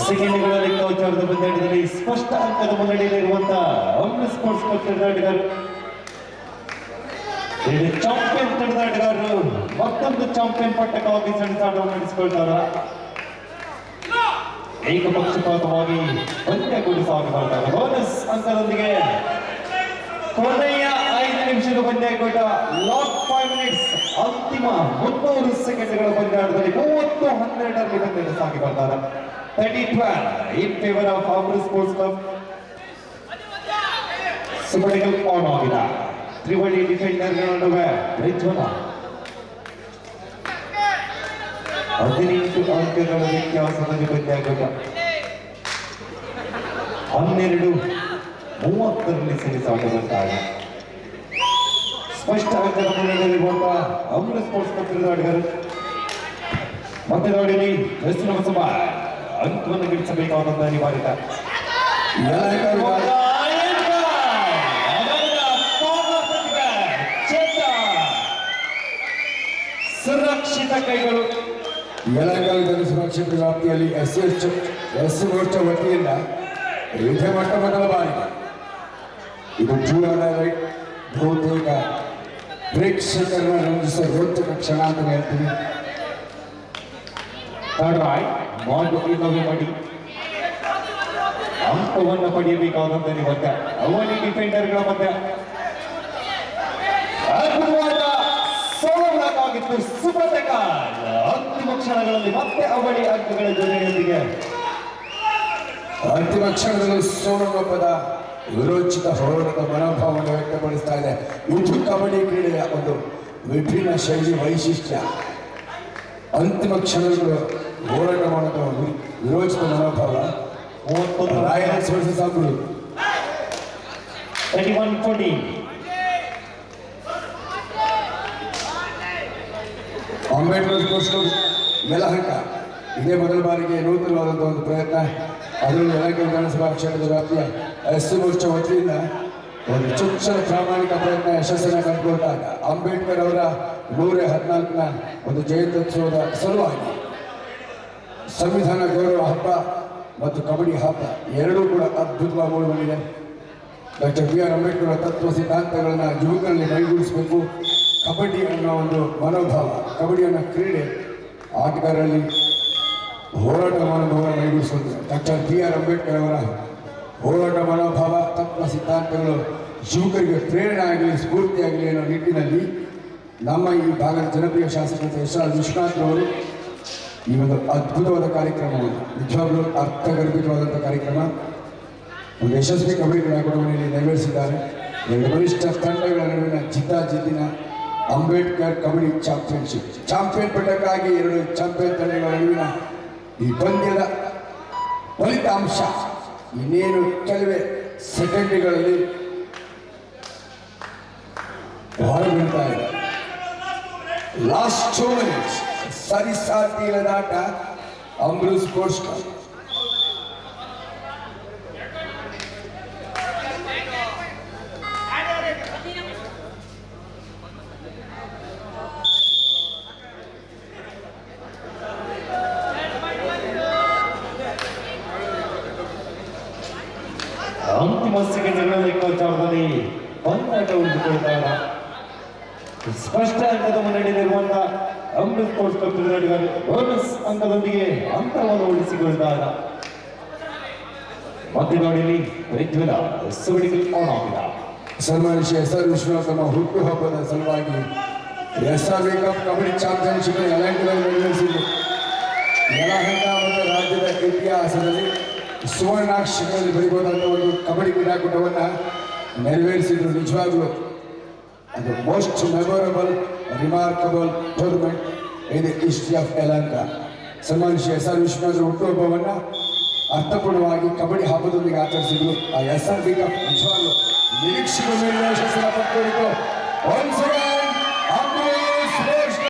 ಸೆಕೆಂಡ್ಗಳ ಲೆಕ್ಕಾಚಾರದ ಪಂದ್ಯಾಟದಲ್ಲಿ ಸ್ಪಷ್ಟ ಅಂಕದ ಮುನ್ನಡೆಯಲ್ಲಿರುವಂತಹ ಅಮೃತ್ ಸ್ಪೋರ್ಟ್ಸ್ ಕ್ಲಬ್ ತಂಡಗಾರರು ಚಾಂಪಿಯನ್ ತಂಡಗಾರರು ಮತ್ತೊಂದು ಚಾಂಪಿಯನ್ ಪಟ್ಟಕ್ಕಾಗಿ ಸೆಣಸಾಟವನ್ನು ನಡೆಸಿಕೊಳ್ತಾರೆ. ಏಕಪಕ್ಷಪಾತವಾಗಿ ಪಂದ್ಯಗಳು ಸಾಗಿಬರ್ತಾರೆ. ಬೋನಸ್ ಅಂಕದೊಂದಿಗೆ ಕೊನೆಯ 5 ನಿಮಿಷದ ಪಂದ್ಯಕೂಟ ಲಾಸ್ಟ್ 5 ಮಿನಿಟ್ಸ್ ಅಂತಿಮ 300 ಸೆಕೆಂಡ್ಗಳ ಪಂದ್ಯಾಟದಲ್ಲಿ 30-12 ಪಂದ್ಯ ಸಾಗಿ ಬರ್ತಾರೆ. 30-12 in favour of Amrit sports club. ಸುಬಡಿಗಲ್ ಆನ್ ಆಗಿದೆ. ತ್ರಿವಳಿ ಡಿಫೆಂಡರ್ಗಳ ನಡುವೆ ಪ್ರಜ್ವಲ 18 ಅಂಕಗಳ ವ್ಯತ್ಯಾಸದಲ್ಲಿ ಪಂದ್ಯಾಕೂಟ 12-30 ಸೆಣಸಾಟದಂತಾಗಿದೆ. ಸ್ಪಷ್ಟ ಅಂಕದ ಮುನ್ನಡೆಯಲ್ಲಿರುವಂತಹ ಅಮೃತ್ ಸ್ಪೋರ್ಟ್ಸ್ ಕ್ಲಬ್ ಆಟಗಾರರು ಮತ್ತೆ ನೋಡಿರಿ ವೆಸ್ಟರ್ನ್ ಹೊಸಬ ಅಂಕವನ್ನು ಗಳಿಸಬೇಕಾದಂತ ಅನಿವಾರ್ಯತೆ. ಸುರಕ್ಷಿತ ಕೈಗಳು ಯಲಹಂಕ ಸುರಕ್ಷಿತ ವ್ಯಾಪ್ತಿಯಲ್ಲಿ ಎಸ್ ಮೋರ್ಚಾ ವತಿಯಿಂದ ಇದೇ ಮೊಟ್ಟ ಮೊದಲ ಬಾರಿಗೆ ಇದು ಜೂನ್ ಬಹುತೇಕ ಪ್ರೇಕ್ಷಕರನ್ನ ರಂಜಿಸುವ ರೋಚಕ ಕ್ಷಣ ಅಂತ ಹೇಳ್ತೀನಿ. ಮಾಡಿ ಅಂಕವನ್ನು ಪಡೆಯಬೇಕಾದಂತ ನಿಮಗೆ ಅವನಿ ಡಿಫೆಂಡರ್ಗಳ ಮಧ್ಯ ಅದ್ಭುತವಾದ ಮಾಡಬೇಕಾಗಿತ್ತು ಸುಬ್ರತಕಾಳ್. ಅಂತಿಮ ಕ್ಷಣಗಳಲ್ಲಿ ಮತ್ತೆ ಅವಳಿ ಅಂಕಗಳ ಜೊತೆಯೊಂದಿಗೆ ಅಂತಿಮ ಕ್ಷಣದಲ್ಲಿ ಸೋಲೊಪ್ಪದ ವಿರೋಚಿತ ಹೋರಾಟದ ಮನೋಭಾವವನ್ನು ವ್ಯಕ್ತಪಡಿಸ್ತಾ ಇದೆ. ಇದು ಕಬಡ್ಡಿ ಕ್ರೀಡೆಯ ಒಂದು ವಿಭಿನ್ನ ಶೈಲಿ ವೈಶಿಷ್ಟ್ಯ. ಅಂತಿಮ ಕ್ಷಣಗಳು ಹೋರಾಟ ಮಾಡುವ ವಿರೋಚಿತ ಮನೋಭಾವ. 31 ರಾಯಲ್ಸ್ ವರ್ಸಸ್ ಅಮೃತ್. 31-40. ಅಂಬೇಡ್ಕರ್ ಕೋಸ್ಕರ ಯಲಹಂಕ ಇದೇ ಮೊದಲ ಬಾರಿಗೆ ನೂತನವಾದಂತಹ ಒಂದು ಪ್ರಯತ್ನ. ಅದರಲ್ಲೂ ಯಲಹಂಕ ವಿಧಾನಸಭಾ ಕ್ಷೇತ್ರದ ವ್ಯಾಪ್ತಿಯ ಎಸ್ಸಿ ಮೋರ್ಚಾ ವತಿಯಿಂದ ಒಂದು ಚೊಚ್ಚಲ ಪ್ರಾಮಾಣಿಕ ಪ್ರಯತ್ನ ಯಶಸ್ಸನ್ನು ಕಂಡುಕೊಂಡಾಗ ಅಂಬೇಡ್ಕರ್ ಅವರ 114ನ ಒಂದು ಜಯಂತ್ಯೋತ್ಸವದ ಸಲುವಾಗಿ ಸಂವಿಧಾನ ಗೌರವ ಹಬ್ಬ ಮತ್ತು ಕಬಡ್ಡಿ ಹಬ್ಬ ಎರಡೂ ಕೂಡ ಅದ್ಭುತವಾಗಿ ಮೂಡಿ ಬಂದಿದೆ. ಡಾಕ್ಟರ್ ಬಿ ಆರ್ ಅಂಬೇಡ್ಕರ್ ತತ್ವ ಸಿದ್ಧಾಂತಗಳನ್ನು ಯುವಕರಲ್ಲಿ ಮೈಗೂಡಿಸಬೇಕು. ಕಬಡ್ಡಿ ಅನ್ನೋ ಒಂದು ಮನೋಭಾವ, ಕಬಡ್ಡಿ ಅನ್ನೋ ಕ್ರೀಡೆ ಆಟಗಾರರಲ್ಲಿ ಹೋರಾಟ ಮನೋಭಾವ ಮೈಗೂಡಿಸುವುದು. ಡಾಕ್ಟರ್ ಬಿ ಆರ್ ಅಂಬೇಡ್ಕರ್ ಅವರ ಹೋರಾಟ ಮನೋಭಾವ, ತತ್ವ ಸಿದ್ಧಾಂತಗಳು ಯುವಕರಿಗೆ ಪ್ರೇರಣೆ ಆಗಲಿ, ಸ್ಫೂರ್ತಿಯಾಗಲಿ ಅನ್ನೋ ನಿಟ್ಟಿನಲ್ಲಿ ನಮ್ಮ ಈ ಭಾಗದ ಜನಪ್ರಿಯ ಶಾಸಕರು ಎಸ್ ಆರ್ ವಿಶ್ವನಾಥ್ ಅವರು ಈ ಒಂದು ಅದ್ಭುತವಾದ ಕಾರ್ಯಕ್ರಮವನ್ನು, ನಿಜವಾಗ್ಲೂ ಅರ್ಥಗರ್ಭಿತವಾದಂಥ ಕಾರ್ಯಕ್ರಮ, ಒಂದು ಯಶಸ್ವಿ ಕಬಡ್ಡಿ ಕ್ರೀಡಾಕೂಟವನ್ನು ನೆರವೇರಿಸಿದ್ದಾರೆ. ಎರಡು ಬಲಿಷ್ಠ ತಂಡಗಳ ನಡುವಿನ ಜಿದ್ದಾಜಿದ್ದಿನ ಅಂಬೇಡ್ಕರ್ ಕಬಡ್ಡಿ ಚಾಂಪಿಯನ್ಶಿಪ್, ಚಾಂಪಿಯನ್ ಪಟ್ಟಕ್ಕಾಗಿ ಎರಡು ಚಾಂಪಿಯನ್ ತಂಡಗಳ ನಡುವಿನ ಈ ಪಂದ್ಯದ ಫಲಿತಾಂಶ ಇನ್ನೇನು ಕೆಲವೇ ಸೆಕೆಂಡ್ಗಳಲ್ಲಿ ಹೊರಬೀಳ್ತಾ ಇದೆ. ಲಾಸ್ಟ್ 2 ಮಿನಿಟ್ಸ್ ಸರಿಸಾಟಿ ಇಲ್ಲದಾಟ ಅಮೃತ್ ಸ್ಪೋರ್ಟ್ಸ್ ಕ್ಲಬ್. ಅಂತಿಮ ಸೆಕೆಂಡ್ಗಳ ಲೆಕ್ಕಾಚಾರದಲ್ಲಿ ಪಂದ್ಯಾಟ ಉಳಿದುಕೊಳ್ತಾರೆ. ಸ್ಪಷ್ಟ ಅಂಕದ ಮುನ್ನಡೆಯಲ್ಲಿರುವಂತಹ ಅಮೃತ್ ಸ್ಪೋರ್ಟ್ಸ್ ಕ್ಲಬ್ ಕ್ರೀಡಾಳುಗಳು ಬೋನಸ್ ಅಂಕದೊಂದಿಗೆ ಅಂತರವನ್ನು ಉಳಿಸಿಕೊಂಡಾಗ ಮಧ್ಯದಾಡಿಯಲ್ಲಿ ಪ್ರಜ್ವಲ ಸುವಡಿಗೆ ಆನ್ ಆಗಿದೆ. ಸನ್ಮಾನಿಸಿ ಎಸ್ ಆರ್ ವಿಶ್ವನಾಥ್ ತಮ್ಮ ಹುಟ್ಟುಹಬ್ಬದ ಸಲುವಾಗಿ S R V cup kabaddi championship ಯಲಹಂಕದಲ್ಲಿ ನಿರ್ವಹಿಸಿದ್ದು, ಯಲಹಂಕ ಮತ್ತು ರಾಜ್ಯದ ಇತಿಹಾಸದಲ್ಲಿ ಸುವರ್ಣಾಕ್ಷರಗಳಲ್ಲಿ ಬರೀಬಹುದಾದ ಒಂದು ಕಬಡ್ಡಿ ಕ್ರೀಡಾಕೂಟವನ್ನು ನೆರವೇರಿಸಿದ್ರು. ನಿಜವಾಗ್ಲೂ ಅದು most memorable remarkable tournament in the history of Yelahanka. ಸನ್ಮಾನಿಸಿ ಎಸ್ ಆರ್ ವಿಶ್ವನಾಥ್ ಹುಟ್ಟುಹಬ್ಬವನ್ನು ಅರ್ಥಪೂರ್ಣವಾಗಿ ಕಬಡ್ಡಿ ಹಬ್ಬದೊಂದಿಗೆ ಆಚರಿಸಿದ್ರು. ಆ ಎಸ್ ಆರ್ ವಿ ಕಪ್ ನಿಜವಾಗ್ಲೂ ನಿರೀಕ್ಷೆಗಳ ಮೇಲೆ